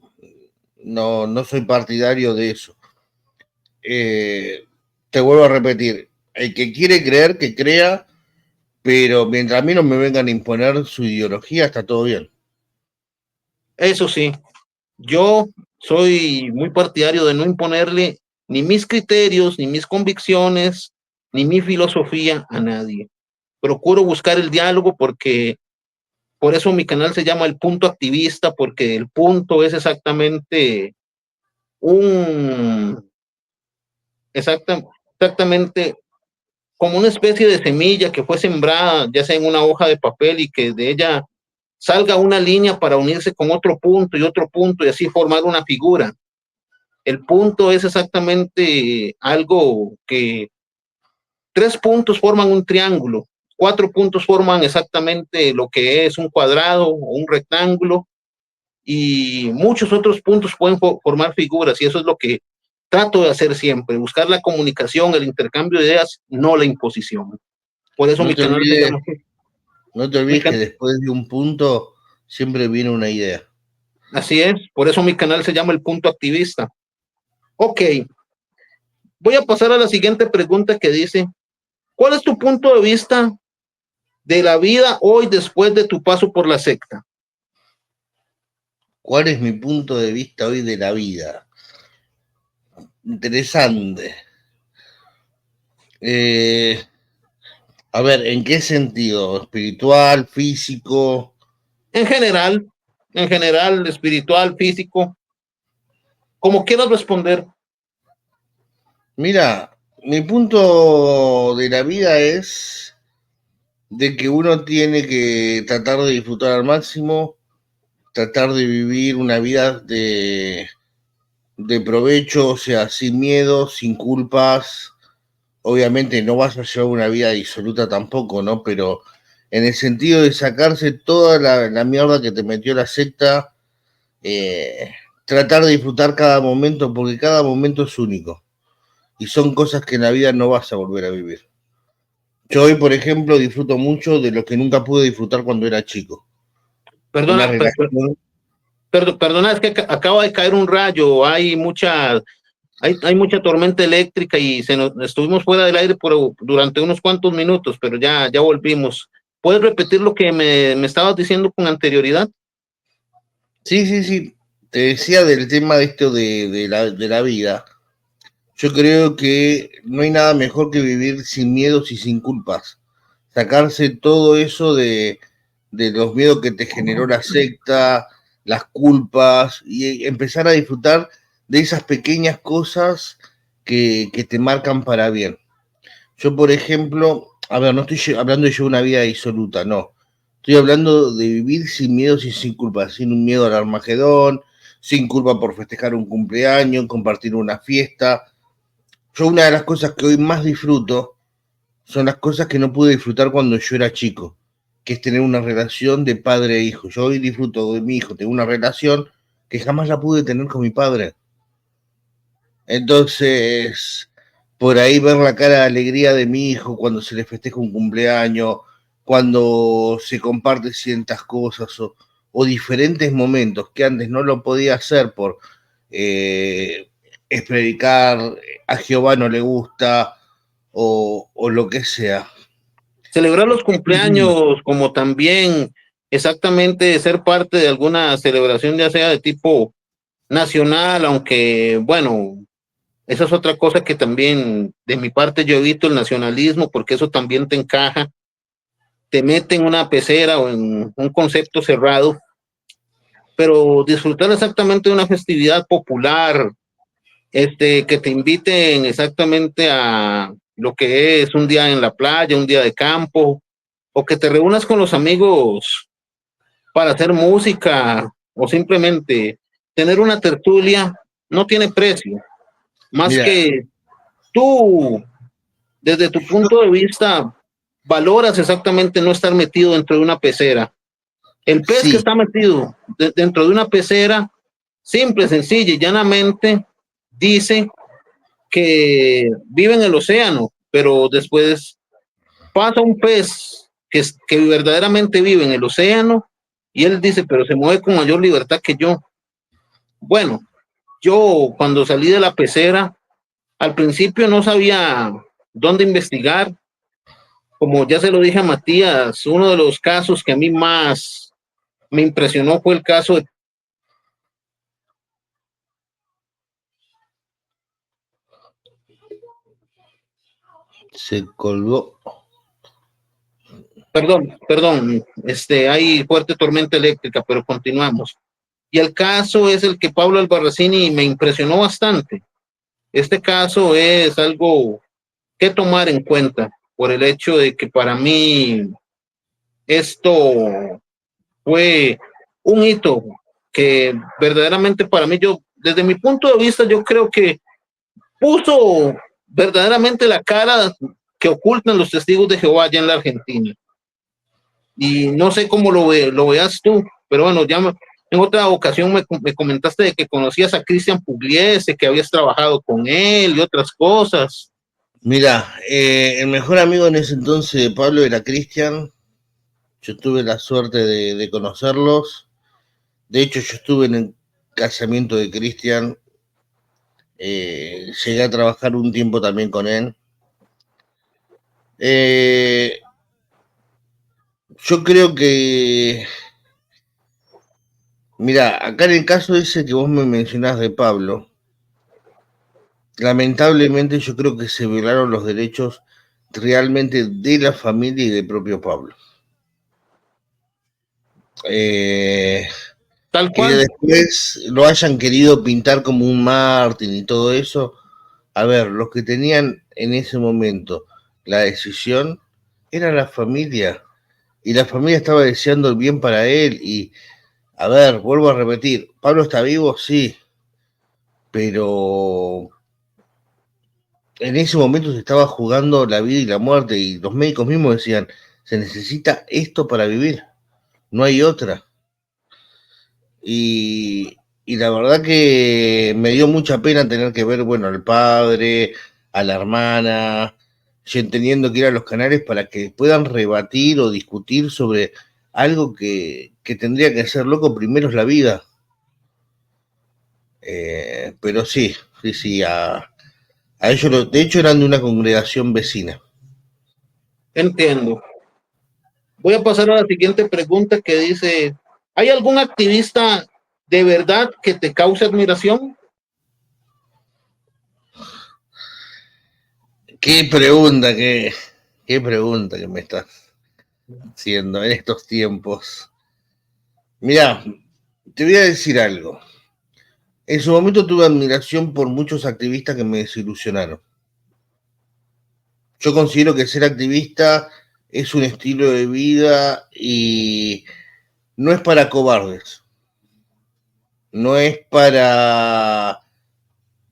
no soy partidario de eso. Te vuelvo a repetir, el que quiere creer, que crea, pero mientras a mí no me vengan a imponer su ideología, está todo bien. Eso sí, yo soy muy partidario de no imponerle ni mis criterios, ni mis convicciones, ni mi filosofía a nadie. Procuro buscar el diálogo porque por eso mi canal se llama El Punto Activista, porque el punto es exactamente un, exactamente como una especie de semilla que fue sembrada, ya sea en una hoja de papel y que de ella salga una línea para unirse con otro punto y así formar una figura. El punto es exactamente algo que 3 puntos forman un triángulo, 4 puntos forman exactamente lo que es un cuadrado o un rectángulo y muchos otros puntos pueden formar figuras y eso es lo que trato de hacer siempre, buscar la comunicación, el intercambio de ideas, no la imposición. Por eso No mi te canal se olvides, llama no te mi olvides que can después de un punto siempre viene una idea. así es, por eso mi canal se llama El Punto Activista. Ok, voy a pasar a la siguiente pregunta que dice, ¿cuál es tu punto de vista de la vida hoy después de tu paso por la secta? ¿Cuál es mi punto de vista hoy de la vida? Interesante. Eh, a ver, ¿en qué sentido? ¿Espiritual, físico? En general, espiritual, físico, como quieras responder. Mira, mi punto de la vida es de que uno tiene que tratar de disfrutar al máximo, tratar de vivir una vida de provecho, o sea, sin miedo, sin culpas. Obviamente no vas a llevar una vida disoluta tampoco, ¿no? Pero en el sentido de sacarse toda la mierda que te metió la secta, eh, tratar de disfrutar cada momento, porque cada momento es único. Y son cosas que en la vida no vas a volver a vivir. Yo hoy, por ejemplo, disfruto mucho de lo que nunca pude disfrutar cuando era chico. Una Perdona, relación. perdona, es que acaba de caer un rayo, hay mucha tormenta eléctrica y estuvimos fuera del aire durante unos cuantos minutos, pero ya volvimos. ¿Puedes repetir lo que me estabas diciendo con anterioridad? Sí, sí, sí. Te decía del tema de esto de la vida. Yo creo que no hay nada mejor que vivir sin miedos y sin culpas. Sacarse todo eso de los miedos que te generó la secta, las culpas, y empezar a disfrutar de esas pequeñas cosas que te marcan para bien. Yo, por ejemplo, a ver, no estoy hablando de llevar una vida disoluta, no. Estoy hablando de vivir sin miedos y sin culpa, sin un miedo al Armagedón, sin culpa por festejar un cumpleaños, compartir una fiesta. Yo una de las cosas que hoy más disfruto son las cosas que no pude disfrutar cuando yo era chico, que es tener una relación de padre e hijo. Yo hoy disfruto de mi hijo, tengo una relación que jamás la pude tener con mi padre. Entonces, por ahí ver la cara de alegría de mi hijo cuando se le festeja un cumpleaños, cuando se comparte ciertas cosas o diferentes momentos que antes no lo podía hacer por es predicar, a Jehová no le gusta o lo que sea. Celebrar los cumpleaños, como también exactamente ser parte de alguna celebración, ya sea de tipo nacional, aunque bueno, esa es otra cosa que también de mi parte yo evito el nacionalismo, porque eso también te encaja, te mete en una pecera o en un concepto cerrado, pero disfrutar exactamente de una festividad popular, que te inviten exactamente a lo que es un día en la playa, un día de campo, o que te reúnas con los amigos para hacer música o simplemente tener una tertulia, no tiene precio. Más Mira, que tú, desde tu yo, punto de vista, valoras exactamente no estar metido dentro de una pecera. El pez que sí, está metido dentro de una pecera, simple, sencilla y llanamente, dice que vive en el océano, pero después pasa un pez que verdaderamente vive en el océano y él dice, pero se mueve con mayor libertad que yo. Bueno, yo cuando salí de la pecera, al principio no sabía dónde investigar. Como ya se lo dije a Matías, uno de los casos que a mí más me impresionó fue el caso de, se colgó. perdón, hay fuerte tormenta eléctrica, pero continuamos. Y el caso es el que Pablo Albarracini me impresionó bastante. Este caso es algo que tomar en cuenta por el hecho de que para mí esto fue un hito que verdaderamente para mí, yo, desde mi punto de vista, yo creo que puso verdaderamente la cara que ocultan los testigos de Jehová allá en la Argentina. Y no sé cómo lo veas tú, pero bueno, en otra ocasión me comentaste de que conocías a Cristian Pugliese, que habías trabajado con él y otras cosas. Mira, el mejor amigo en ese entonces de Pablo era Cristian. Yo tuve la suerte de conocerlos. De hecho, yo estuve en el casamiento de Cristian. Llegué a trabajar un tiempo también con él. Eh, yo creo que, mira, acá en el caso ese que vos me mencionás de Pablo, lamentablemente yo creo que se violaron los derechos realmente de la familia y del propio Pablo. Eh, Tal que cual, después lo hayan querido pintar como un mártir y todo eso. A ver, los que tenían en ese momento la decisión era la familia. Y la familia estaba deseando el bien para él. Y, a ver, vuelvo a repetir, ¿Pablo está vivo? Sí, pero en ese momento se estaba jugando la vida y la muerte. Y los médicos mismos decían, se necesita esto para vivir, no hay otra. Y la verdad que me dio mucha pena tener que ver, bueno, al padre, a la hermana, y teniendo que ir a los canales para que puedan rebatir o discutir sobre algo que tendría que ser loco primero es la vida. Pero sí, sí, sí, a ellos, de hecho eran de una congregación vecina. entiendo. Voy a pasar a la siguiente pregunta que dice, ¿hay algún activista de verdad que te cause admiración? Qué pregunta que me estás haciendo en estos tiempos. Mirá, te voy a decir algo. En su momento tuve admiración por muchos activistas que me desilusionaron. Yo considero que ser activista es un estilo de vida y no es para cobardes. No es para...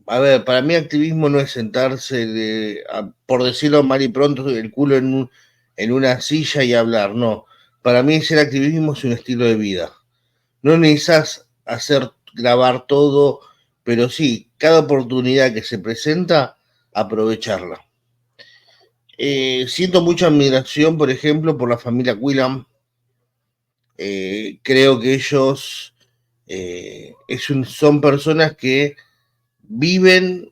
A ver, para mí activismo no es sentarse, por decirlo mal y pronto, el culo en una silla y hablar, no. Para mí ser activismo es un estilo de vida. No necesitas grabar todo, pero sí, cada oportunidad que se presenta, aprovecharla. Siento mucha admiración, por ejemplo, por la familia Quillan. Creo que ellos son personas que viven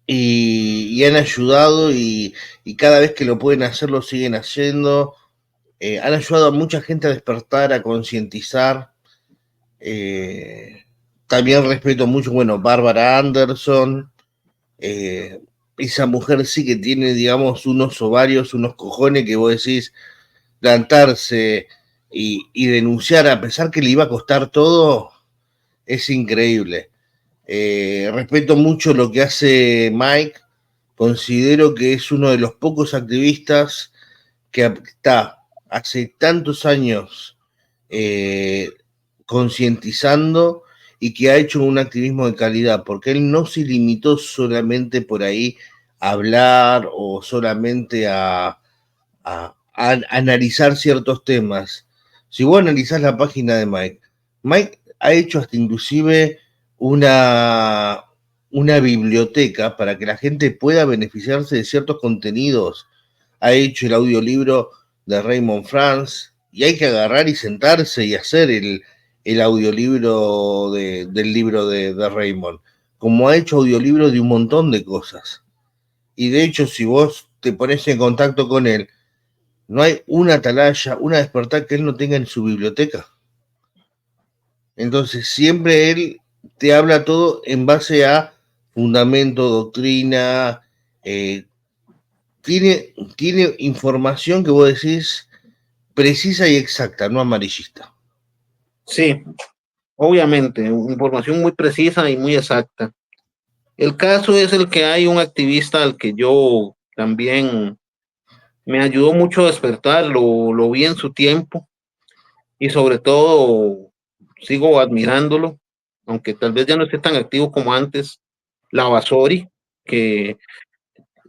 y han ayudado y cada vez que lo pueden hacer lo siguen haciendo. Han ayudado a mucha gente a despertar, a concientizar. También respeto mucho, bueno, Bárbara Anderson. eh, Esa mujer sí que tiene, digamos, unos ovarios, unos cojones que vos decís, plantarse y denunciar, a pesar que le iba a costar todo, es increíble. Respeto mucho lo que hace Mike, considero que es uno de los pocos activistas que está hace tantos años eh, concientizando y que ha hecho un activismo de calidad, porque él no se limitó solamente por ahí a hablar o solamente a analizar ciertos temas. Si vos analizás la página de Mike, Mike ha hecho hasta inclusive una, una biblioteca para que la gente pueda beneficiarse de ciertos contenidos. Ha hecho el audiolibro de Raymond France y hay que agarrar y sentarse y hacer el audiolibro del libro de Raymond, como ha hecho audiolibro de un montón de cosas. Y de hecho, si vos te pones en contacto con él, no hay una atalaya, una despertar que él no tenga en su biblioteca. Entonces, siempre él te habla todo en base a fundamento, doctrina, eh, tiene información que vos decís precisa y exacta, no amarillista. Sí, obviamente, información muy precisa y muy exacta. El caso es el que hay un activista al que yo también me ayudó mucho a despertar, lo vi en su tiempo y sobre todo sigo admirándolo, aunque tal vez ya no esté tan activo como antes, Lavasori, que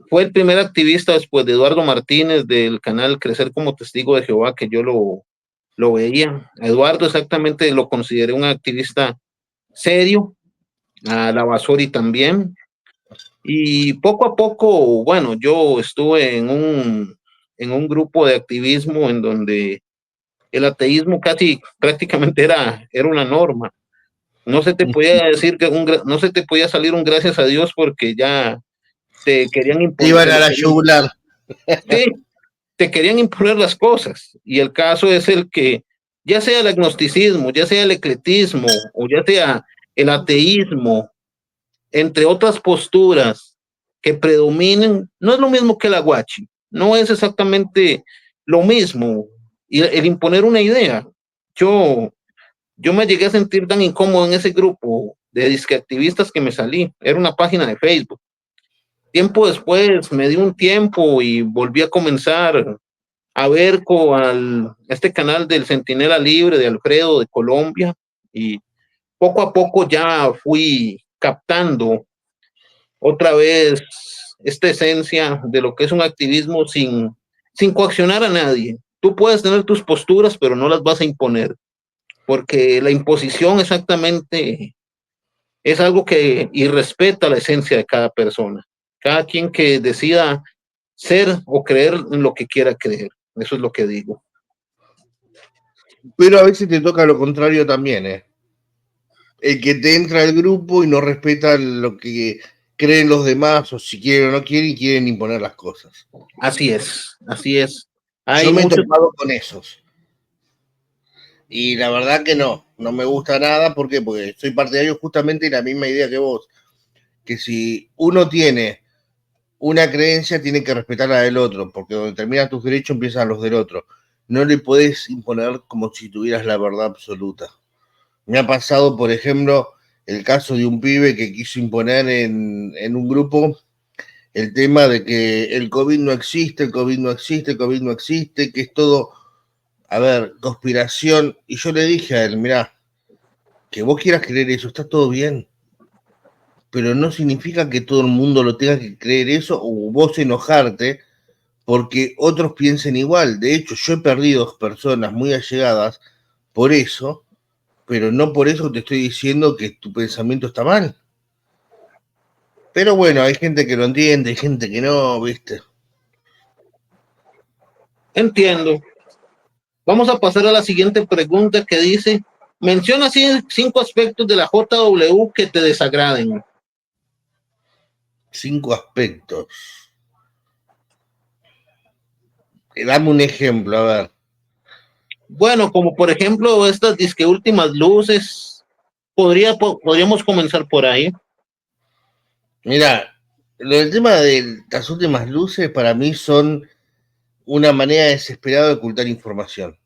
fue el primer activista después de Eduardo Martínez del canal Crecer como Testigo de Jehová que yo lo veía. A Eduardo exactamente lo consideré un activista serio, a Lavasori también. Y poco a poco, bueno, yo estuve en un grupo de activismo en donde el ateísmo casi prácticamente era una norma. No se te podía decir que no se te podía salir un gracias a Dios porque ya te querían Te imponer. iban a la yugular. Sí, te querían imponer las cosas. Y el caso es el que, ya sea el agnosticismo, ya sea el ecletismo, o ya sea el ateísmo, entre otras posturas que predominen, no es lo mismo que el aguachi, no es exactamente lo mismo. Y el imponer una idea, yo, yo me llegué a sentir tan incómodo en ese grupo de disqueactivistas que me salí, era una página de Facebook. Tiempo después me di un tiempo y volví a comenzar a ver con este canal del Centinela Libre de Alfredo de Colombia y poco a poco ya fui captando otra vez esta esencia de lo que es un activismo sin coaccionar a nadie. Tú puedes tener tus posturas, pero no las vas a imponer, porque la imposición exactamente es algo que irrespeta la esencia de cada persona. Cada quien que decida ser o creer en lo que quiera creer. Eso es lo que digo. Pero a veces te toca lo contrario también, ¿eh? El que te entra al grupo y no respeta lo que creen los demás, o si quieren o no quieren, y quieren imponer las cosas. Así es, así es. Yo Hay me he muchos, topado con esos. Y la verdad que no me gusta nada. ¿Por qué? Porque soy partidario justamente de la misma idea que vos. Que si uno tiene una creencia, tiene que respetar la del otro, porque donde terminan tus derechos empiezan los del otro. No le podés imponer como si tuvieras la verdad absoluta. Me ha pasado, por ejemplo, el caso de un pibe que quiso imponer en un grupo el tema de que el COVID no existe, el COVID no existe, el COVID no existe, que es todo, a ver, conspiración. Y yo le dije a él, mirá, que vos quieras creer eso, está todo bien, pero no significa que todo el mundo lo tenga que creer eso o vos enojarte porque otros piensen igual. De hecho, yo he perdido personas muy allegadas por eso, pero no por eso te estoy diciendo que tu pensamiento está mal. Pero bueno, hay gente que lo entiende, hay gente que no, ¿viste? Entiendo. Vamos a pasar a la siguiente pregunta que dice, menciona 5 aspectos de la JW que te desagraden. 5 aspectos. Dame un ejemplo, a ver. Bueno, como por ejemplo estas disque últimas luces, podríamos comenzar por ahí. Mira, el tema de las últimas luces para mí son una manera desesperada de ocultar información.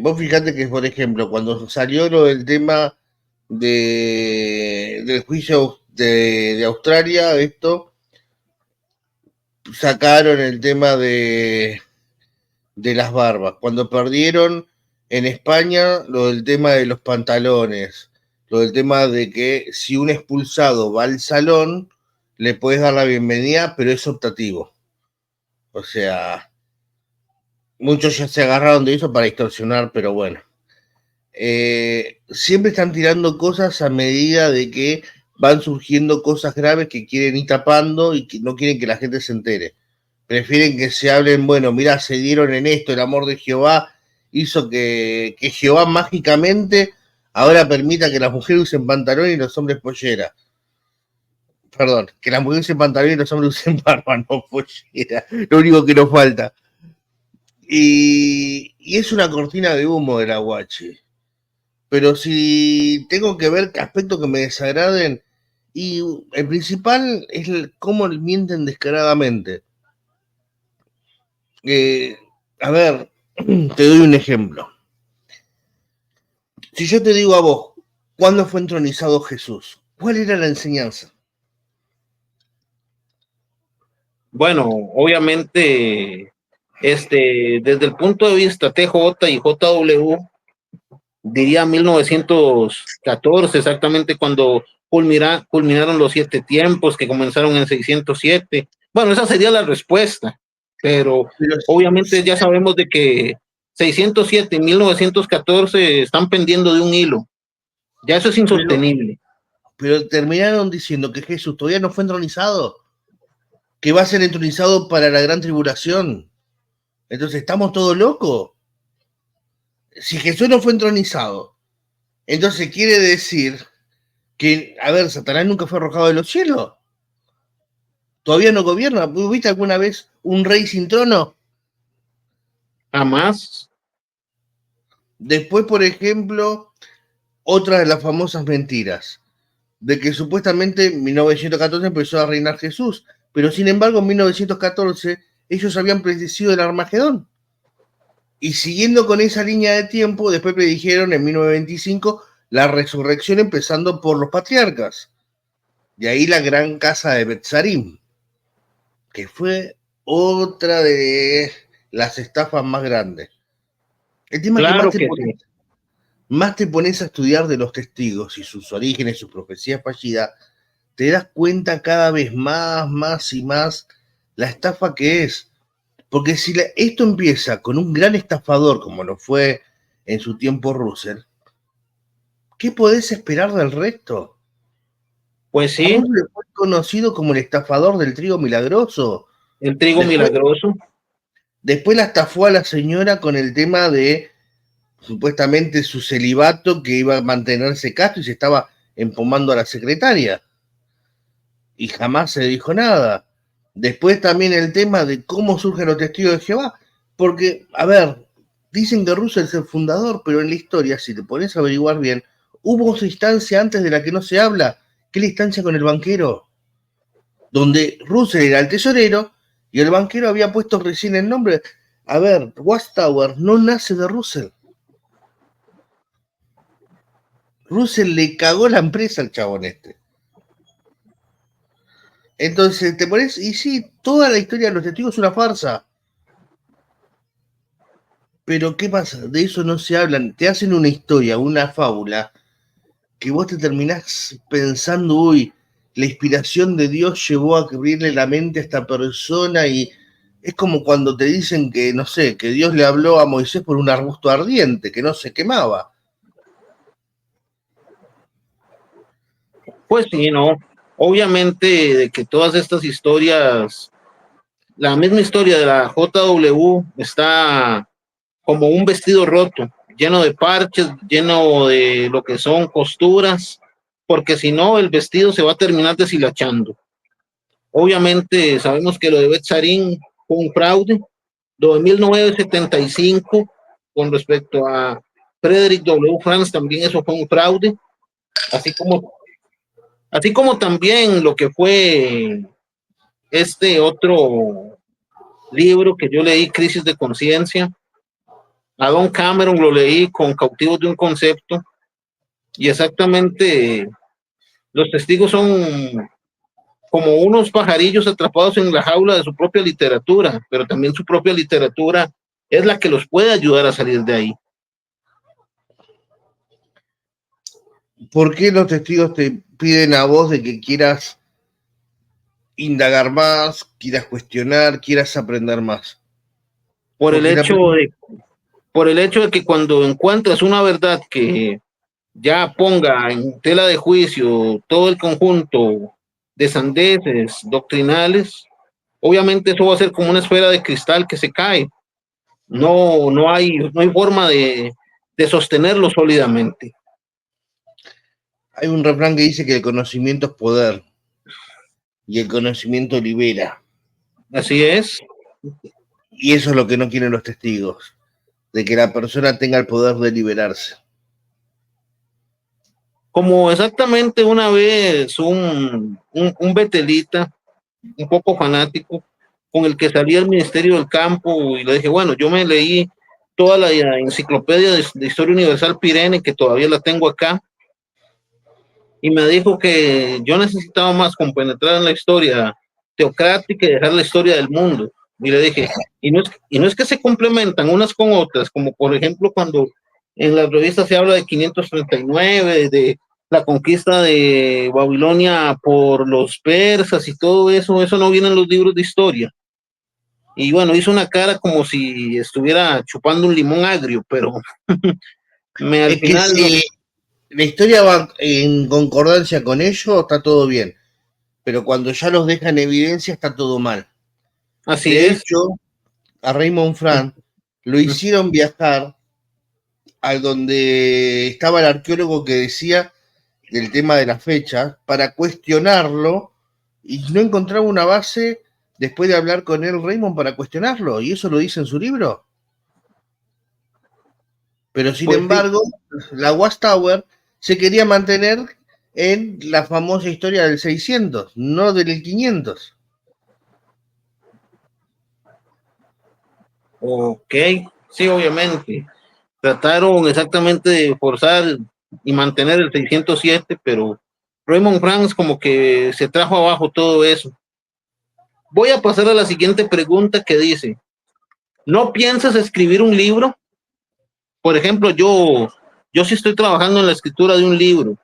Vos fijate que, por ejemplo, cuando salió lo del tema del juicio de Australia, esto, sacaron el tema de las barbas. Cuando perdieron en España, lo del tema de los pantalones, lo del tema de que si un expulsado va al salón, le puedes dar la bienvenida, pero es optativo. O sea, muchos ya se agarraron de eso para distorsionar, pero bueno. Siempre están tirando cosas a medida de que van surgiendo cosas graves que quieren ir tapando y que no quieren que la gente se entere. Prefieren que se hablen, bueno, mira, se dieron en esto, el amor de Jehová hizo que Jehová mágicamente ahora permita que las mujeres usen pantalón y los hombres pollera. Perdón, que las mujeres usen pantalón y los hombres usen barba, no pollera. Lo único que nos falta. Y es una cortina de humo de la guachi. Pero si tengo que ver aspectos que me desagraden, y el principal es cómo mienten descaradamente. A ver, te doy un ejemplo. Si yo te digo a vos, ¿cuándo fue entronizado Jesús? ¿Cuál era la enseñanza? Bueno, obviamente, desde el punto de vista TJ y JW, diría 1914, exactamente cuando culminaron los 7 tiempos que comenzaron en 607. Bueno, esa sería la respuesta, pero obviamente ya sabemos de que 607 y 1914 están pendiendo de un hilo. Ya eso es insostenible. Pero terminaron diciendo que Jesús todavía no fue entronizado, que va a ser entronizado para la gran tribulación. Entonces, ¿estamos todos locos? Si Jesús no fue entronizado, entonces quiere decir que, a ver, Satanás nunca fue arrojado de los cielos. Todavía no gobierna. ¿Viste alguna vez un rey sin trono? Jamás. Después, por ejemplo, otra de las famosas mentiras, de que supuestamente en 1914 empezó a reinar Jesús, pero sin embargo en 1914 ellos habían predecido el Armagedón. Y siguiendo con esa línea de tiempo, después predijeron en 1925 la resurrección empezando por los patriarcas. De ahí la gran casa de Betzarim, que fue otra de las estafas más grandes. El tema Claro que que sí. más te pones a estudiar de los testigos y sus orígenes, sus profecías fallidas, te das cuenta cada vez más y más la estafa que es. Porque si esto empieza con un gran estafador, como lo fue en su tiempo Russell, ¿qué podés esperar del resto? Pues A sí, Russell fue conocido como el estafador del trigo milagroso. el trigo Después, milagroso. después la estafó a la señora con el tema de supuestamente su celibato, que iba a mantenerse casto y se estaba empomando a la secretaria. Y jamás se dijo nada. Después también el tema de cómo surgen los testigos de Jehová. Porque, a ver, dicen que Russell es el fundador, pero en la historia, si te pones a averiguar bien, hubo otra instancia antes de la que no se habla, que es la instancia con el banquero, donde Russell era el tesorero y el banquero había puesto recién el nombre. A ver, Watchtower no nace de Russell. Russell le cagó la empresa al chabón este. Entonces te pones, y sí, toda la historia de los testigos es una farsa. Pero ¿qué pasa? De eso no se hablan. Te hacen una historia, una fábula, que vos te terminás pensando, uy, la inspiración de Dios llevó a abrirle la mente a esta persona y es como cuando te dicen que, no sé, que Dios le habló a Moisés por un arbusto ardiente, que no se quemaba. Pues sí, no. Obviamente de que todas estas historias, la misma historia de la JW está como un vestido roto, lleno de parches, lleno de lo que son costuras, porque si no el vestido se va a terminar deshilachando. Obviamente sabemos que lo de Betsarín fue un fraude, lo de 1975 con respecto a Frederick W. Franz también eso fue un fraude, así como, así como también lo que fue este otro libro que yo leí, Crisis de Conciencia. A Don Cameron lo leí con Cautivos de un Concepto y exactamente los testigos son como unos pajarillos atrapados en la jaula de su propia literatura, pero también su propia literatura es la que los puede ayudar a salir de ahí. ¿Por qué los testigos te piden a vos de que quieras indagar más, quieras cuestionar, quieras aprender más? Por el Porque la hecho de, por el hecho de que cuando encuentras una verdad que ya ponga en tela de juicio todo el conjunto de sandeces doctrinales, obviamente eso va a ser como una esfera de cristal que se cae. No hay forma de sostenerlo sólidamente. hay un refrán que dice que el conocimiento es poder y el conocimiento libera. Así es. Y eso es lo que no quieren los testigos, de que la persona tenga el poder de liberarse. Como exactamente una vez un betelita, un poco fanático, con el que salí al Ministerio del Campo y le dije, bueno, yo me leí toda la enciclopedia de Historia Universal Pirene, que todavía la tengo acá, y me dijo que yo necesitaba más compenetrar en la historia teocrática y dejar la historia del mundo. Y le dije, y no es que se complementan unas con otras, como por ejemplo cuando en las revistas se habla de 539, de la conquista de Babilonia por los persas y todo eso, eso no viene en los libros de historia. Y bueno, hizo una cara como si estuviera chupando un limón agrio, pero al Es que final no. si la historia va en concordancia con ello, está todo bien. Pero cuando ya los deja en evidencia, está todo mal. Así De es. hecho, a Raymond Frank lo hicieron viajar al donde estaba el arqueólogo que decía del tema de las fechas para cuestionarlo y no encontraba una base después de hablar con él Raymond para cuestionarlo. Y eso lo dice en su libro. Pero sin Pues sí. embargo, la Watchtower se quería mantener en la famosa historia del 600, no del 500. Ok, sí, obviamente. Trataron exactamente de forzar y mantener el 607, pero Raymond Franz como que se trajo abajo todo eso. Voy a pasar a la siguiente pregunta que dice, ¿no piensas escribir un libro? Por ejemplo, yo sí estoy trabajando en la escritura de un libro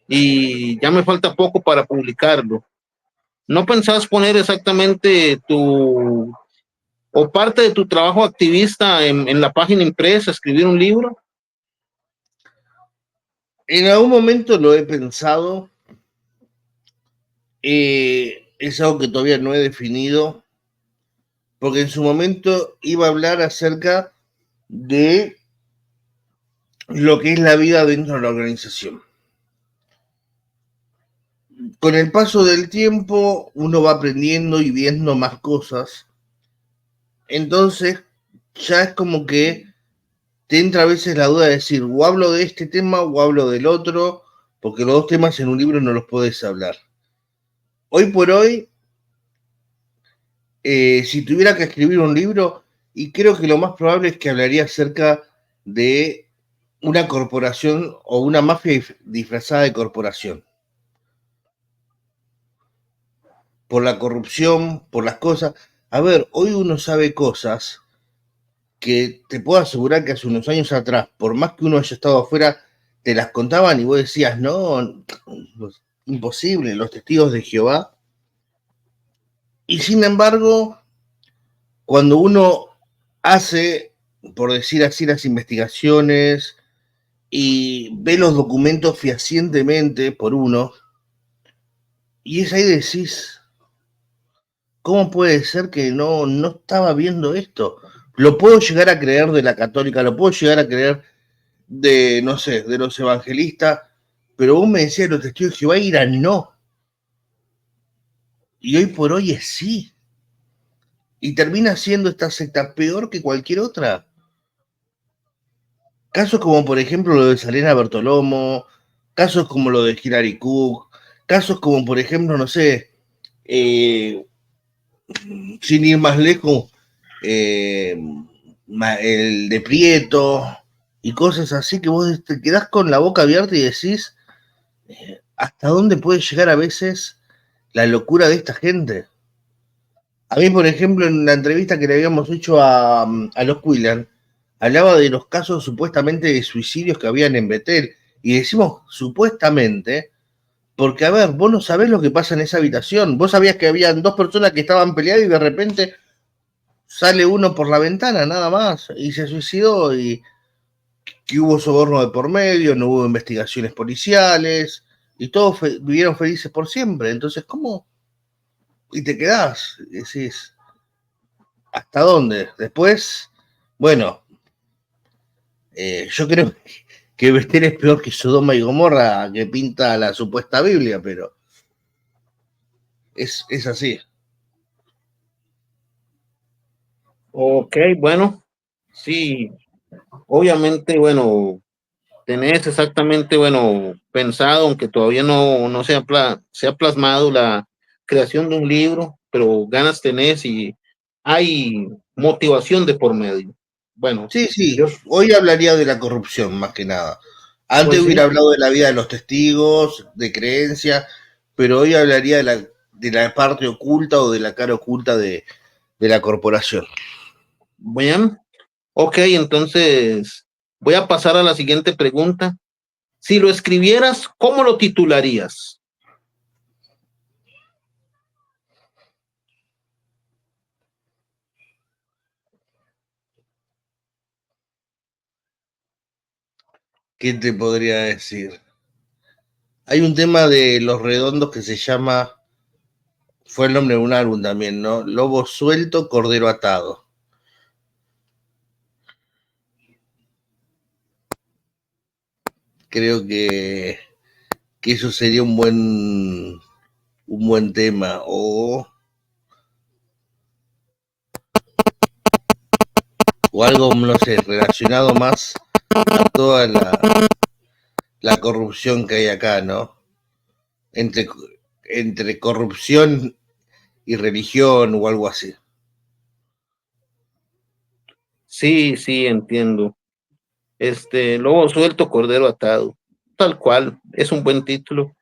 y ya me falta poco para publicarlo. ¿No pensás poner exactamente tu o parte de tu trabajo activista en la página impresa, escribir un libro? En algún momento lo he pensado, es algo que todavía no he definido, porque en su momento iba a hablar acerca de lo que es la vida dentro de la organización. Con el paso del tiempo uno va aprendiendo y viendo más cosas, entonces ya es como que te entra a veces la duda de decir, o hablo de este tema o hablo del otro, porque los dos temas en un libro no los puedes hablar. Hoy por hoy, si tuviera que escribir un libro, y creo que lo más probable es que hablaría acerca de una corporación o una mafia disfrazada de corporación. por la corrupción, por las cosas. A ver, hoy uno sabe cosas que te puedo asegurar que hace unos años atrás, por más que uno haya estado afuera, te las contaban y vos decías, no, imposible, los testigos de Jehová. Y sin embargo, cuando uno hace, por decir así, las investigaciones y ve los documentos fehacientemente por uno, y es ahí decís, ¿cómo puede ser que no estaba viendo esto? Lo puedo llegar a creer de la católica, lo puedo llegar a creer de, no sé, de los evangelistas, pero vos me decías los testigos de Jehová y eran no. Y hoy por hoy es sí. Y termina siendo esta secta peor que cualquier otra. Casos como por ejemplo lo de Salena Bertolomo, casos como lo de Hilary Cook, casos como por ejemplo, no sé, sin ir más lejos, eh, el de Prieto y cosas así que vos te quedás con la boca abierta y decís, ¿hasta dónde puede llegar a veces la locura de esta gente? A mí, por ejemplo, en la entrevista que le habíamos hecho a los Quillan, hablaba de los casos supuestamente de suicidios que habían en Betel. Y decimos supuestamente, porque a ver, vos no sabés lo que pasa en esa habitación. Vos sabías que habían dos personas que estaban peleadas y de repente sale uno por la ventana, nada más, y se suicidó y que hubo soborno de por medio, no hubo investigaciones policiales y todos vivieron felices por siempre. Entonces, ¿cómo? Y te quedás, y decís, ¿hasta dónde? Después, bueno, yo creo que Betel es peor que Sodoma y Gomorra, que pinta la supuesta Biblia, pero es así. Ok, bueno, sí, obviamente, bueno, tenés exactamente, bueno, pensado, aunque todavía no se ha plasmado la creación de un libro, pero ganas tenés y hay motivación de por medio. Bueno, Sí, sí, yo, hoy hablaría de la corrupción más que nada. Antes pues hubiera sí, hablado de la vida de los testigos, de creencias, pero hoy hablaría de la parte oculta o de la cara oculta de la corporación. bien, ok, entonces voy a pasar a la siguiente pregunta. Si lo escribieras, ¿cómo lo titularías? ¿Qué te podría decir? Hay un tema de Los Redondos que se llama, fue el nombre de un álbum también, ¿no? Lobo suelto, cordero atado. Creo que eso sería un buen tema. O algo, no sé, relacionado más a toda la corrupción que hay acá, ¿no? Entre, entre corrupción y religión o algo así. Sí, sí, entiendo. Lobo suelto, cordero atado. Tal cual, es un buen título.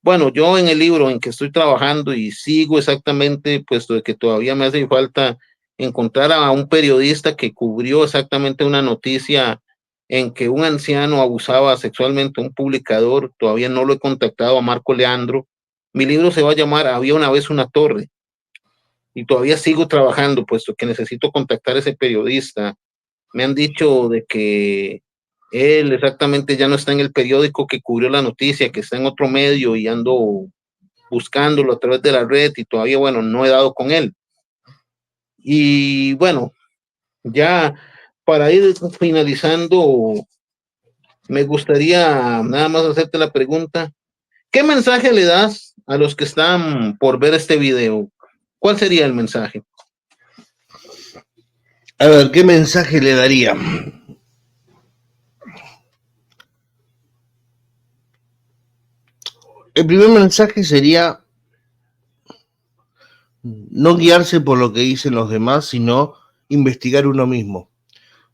Bueno, yo en el libro en que estoy trabajando y sigo exactamente, puesto de que todavía me hace falta encontrar a un periodista que cubrió exactamente una noticia en que un anciano abusaba sexualmente a un publicador, todavía no lo he contactado a Marco Leandro. Mi libro se va a llamar Había una vez una torre y todavía sigo trabajando, puesto que necesito contactar a ese periodista. Me han dicho de que él exactamente ya no está en el periódico que cubrió la noticia, que está en otro medio y ando buscándolo a través de la red y todavía, bueno, no he dado con él. Y bueno, ya para ir finalizando, me gustaría nada más hacerte la pregunta, ¿qué mensaje le das a los que están por ver este video? ¿Cuál sería el mensaje? A ver, ¿qué mensaje le daría? El primer mensaje sería no guiarse por lo que dicen los demás, sino investigar uno mismo.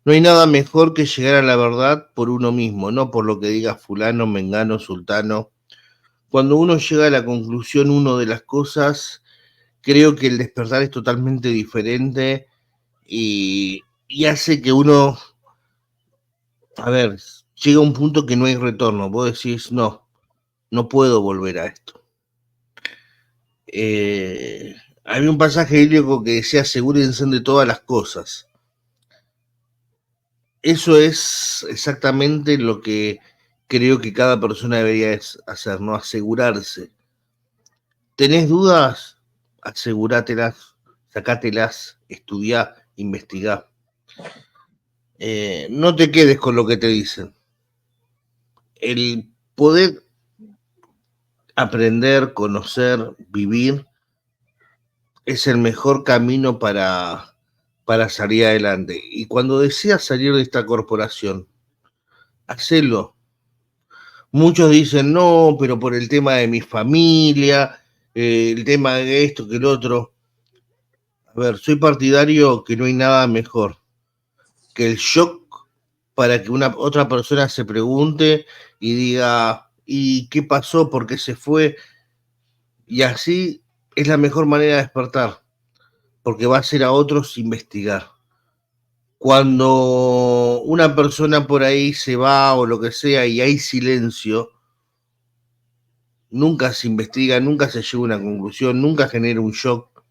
No hay nada mejor que llegar a la verdad por uno mismo, no por lo que diga fulano, mengano, sultano. Cuando uno llega a la conclusión, uno de las cosas creo que el despertar es totalmente diferente y hace que uno, a ver, llega a un punto que no hay retorno. Vos decís, no, no puedo volver a esto. Había un pasaje bíblico que decía, asegúrense de todas las cosas. Eso es exactamente lo que creo que cada persona debería hacer, ¿no? Asegurarse. ¿Tenés dudas? Asegurátelas, sacátelas, estudiá, investigá. No te quedes con lo que te dicen. El poder aprender, conocer, vivir es el mejor camino para salir adelante. Y cuando deseas salir de esta corporación, hacelo. Muchos dicen, no, pero por el tema de mi familia, el tema de esto, que el otro. A ver, soy partidario que no hay nada mejor que el shock para que una otra persona se pregunte y diga, ¿y qué pasó? ¿Por qué se fue? Y así es la mejor manera de despertar, porque va a hacer a otros investigar. Cuando una persona por ahí se va o lo que sea y hay silencio, nunca se investiga, nunca se llega a una conclusión, nunca genera un shock,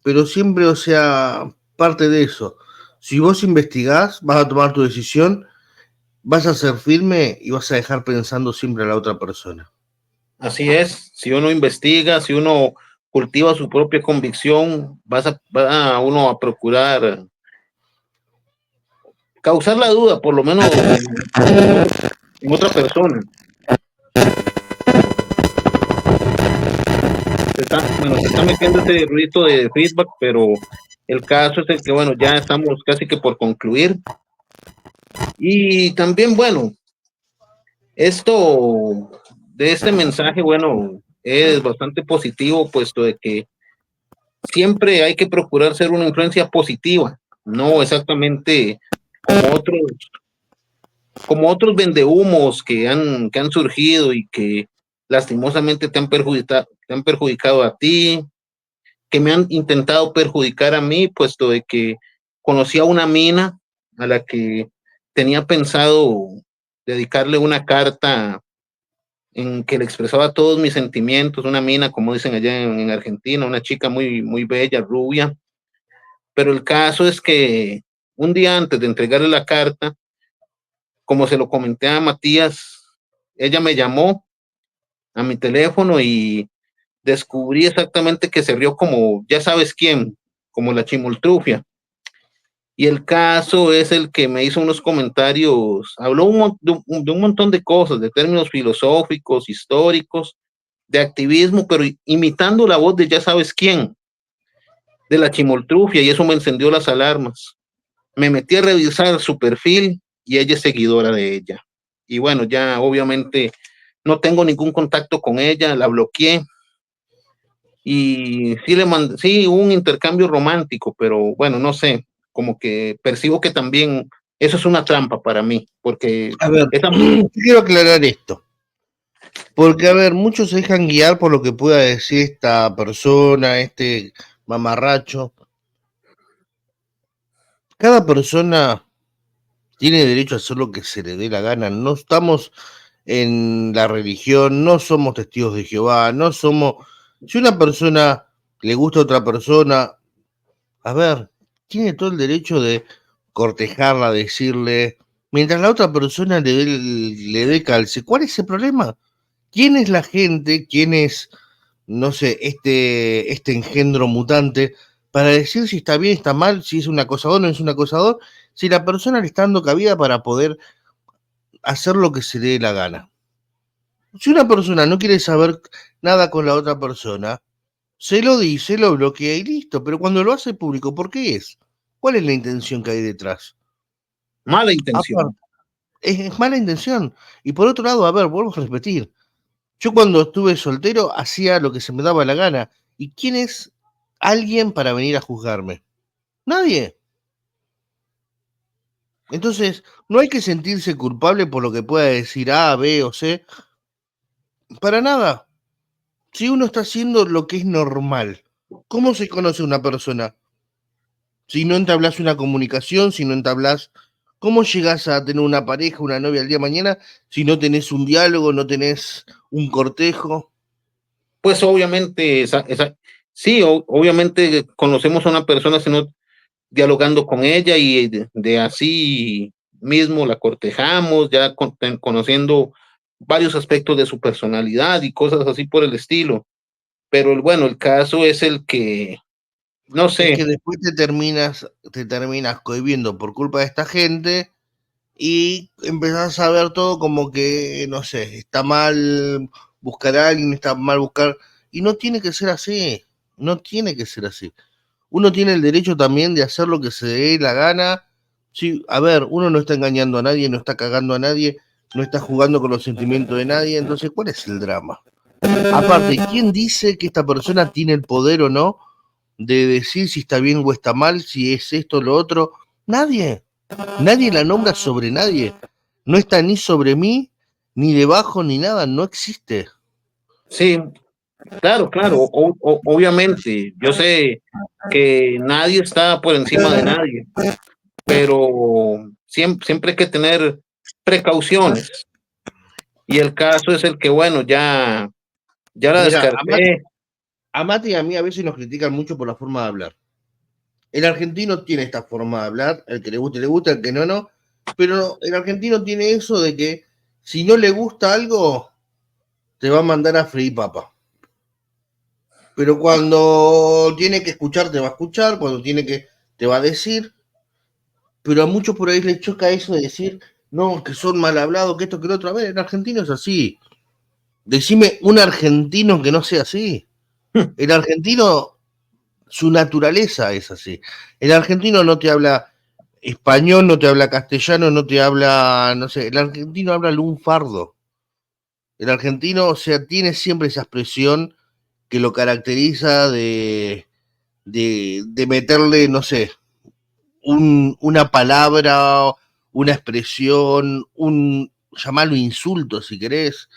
pero siempre, o sea, parte de eso. Si vos investigás, vas a tomar tu decisión, vas a ser firme y vas a dejar pensando siempre a la otra persona. Así es, si uno investiga, si uno cultiva su propia convicción, va a uno a procurar causar la duda, por lo menos en otra persona. Bueno, se está metiendo ese ruido de feedback, pero el caso es el que, bueno, ya estamos casi que por concluir. Y también, bueno, esto de este mensaje, bueno, es bastante positivo, puesto de que siempre hay que procurar ser una influencia positiva, no exactamente como otros, como otros vendehumos que han surgido y que lastimosamente te han perjudicado a ti, que me han intentado perjudicar a mí, puesto de que conocí a una mina a la que tenía pensado dedicarle una carta en que le expresaba todos mis sentimientos, una mina, como dicen allá en Argentina, una chica muy, muy bella, rubia, pero el caso es que un día antes de entregarle la carta, como se lo comenté a Matías, ella me llamó a mi teléfono y descubrí exactamente que se rió como, ya sabes quién, como la chimoltrufia. Y el caso es el que me hizo unos comentarios, habló de un montón de cosas, de términos filosóficos, históricos, de activismo, pero imitando la voz de ya sabes quién, de la chimoltrufia, y eso me encendió las alarmas. Me metí a revisar su perfil y ella es seguidora de ella. Y bueno, ya obviamente no tengo ningún contacto con ella, la bloqueé y sí le mandé, sí, hubo un intercambio romántico, pero bueno, no sé, como que percibo que también eso es una trampa para mí, porque A ver, esa, quiero aclarar esto. Porque, a ver, muchos se dejan guiar por lo que pueda decir esta persona, este mamarracho. Cada persona tiene derecho a hacer lo que se le dé la gana. No estamos en la religión, no somos testigos de Jehová, no somos... Si una persona le gusta a otra persona, a ver, tiene todo el derecho de cortejarla, decirle, mientras la otra persona le dé calce. ¿Cuál es el problema? ¿Quién es la gente? ¿Quién es, no sé, este engendro mutante para decir si está bien, está mal, si es un acosador o no es un acosador, si la persona le está dando cabida para poder hacer lo que se le dé la gana? Si una persona no quiere saber nada con la otra persona, se lo dice, lo bloquea y listo. Pero cuando lo hace público, ¿por qué es? ¿Cuál es la intención que hay detrás? mala intención. Aparte, es mala intención. Y por otro lado, a ver, vuelvo a repetir. Yo cuando estuve soltero hacía lo que se me daba la gana. ¿Y quién es alguien para venir a juzgarme? Nadie. Entonces, no hay que sentirse culpable por lo que pueda decir A, B o C. Para nada. Si uno está haciendo lo que es normal, ¿cómo se conoce una persona? Si no entablas una comunicación, si no entablas, ¿cómo llegás a tener una pareja, una novia el día de mañana si no tenés un diálogo, no tenés un cortejo? Pues obviamente, sí, obviamente conocemos a una persona sino dialogando con ella y de así mismo la cortejamos, ya conociendo varios aspectos de su personalidad y cosas así por el estilo. Pero bueno, el caso es el que, no Es sé, que después te terminas cohibiendo por culpa de esta gente y empezás a ver todo como que, no sé, está mal buscar a alguien, está mal buscar. Y no tiene que ser así, no tiene que ser así. Uno tiene el derecho también de hacer lo que se dé la gana. Sí, a ver, uno no está engañando a nadie, no está cagando a nadie, no está jugando con los sentimientos de nadie, entonces, ¿cuál es el drama? Aparte, ¿quién dice que esta persona tiene el poder o no de decir si está bien o está mal, si es esto o lo otro? Nadie. Nadie la nombra sobre nadie. No está ni sobre mí, ni debajo, ni nada. No existe. sí, claro, claro, obviamente, yo sé que nadie está por encima de nadie, pero siempre hay que tener precauciones. Y el caso es el que, bueno, ya la Mira, descarté. a Mate y a mí a veces nos critican mucho por la forma de hablar. El argentino tiene esta forma de hablar, el que le gusta, el que no, no. Pero el argentino tiene eso de que si no le gusta algo, te va a mandar a freír papa. Pero cuando tiene que escuchar, te va a escuchar, cuando tiene que, te va a decir. Pero a muchos por ahí les choca eso de decir, no, que son mal hablados, que esto, que lo otro. A ver, el argentino es así. Decime un argentino que no sea así. El argentino, su naturaleza es así. El argentino no te habla español, no te habla castellano, no te habla, no sé, el argentino habla lunfardo. El argentino, o sea, tiene siempre esa expresión que lo caracteriza de meterle, no sé, una palabra, una expresión, llamarlo insulto si querés,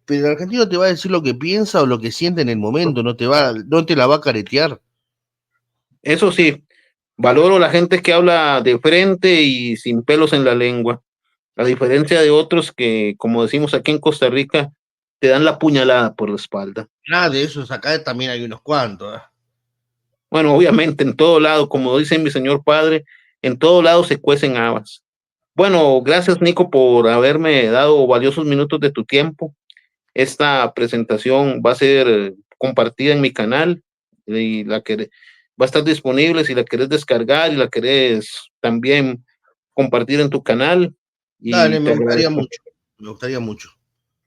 pero el argentino te va a decir lo que piensa o lo que siente en el momento, no te la va a caretear. Eso sí, valoro la gente que habla de frente y sin pelos en la lengua, a diferencia de otros que, como decimos aquí en Costa Rica, te dan la puñalada por la espalda. Nada de esos acá también hay unos cuantos. Bueno, obviamente en todo lado, como dice mi señor padre, en todo lado se cuecen habas. Bueno, gracias Nico por haberme dado valiosos minutos de tu tiempo. Esta presentación va a ser compartida en mi canal y va a estar disponible si la querés descargar y la querés también compartir en tu canal. Y Dale, me te gustaría agradezco. mucho, me gustaría mucho.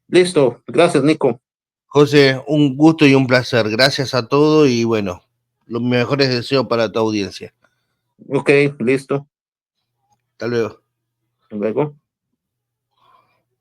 Listo, gracias Nico. José, un gusto y un placer. Gracias a todos y bueno, los mejores deseos para tu audiencia. Ok, listo. Hasta luego. Hasta luego.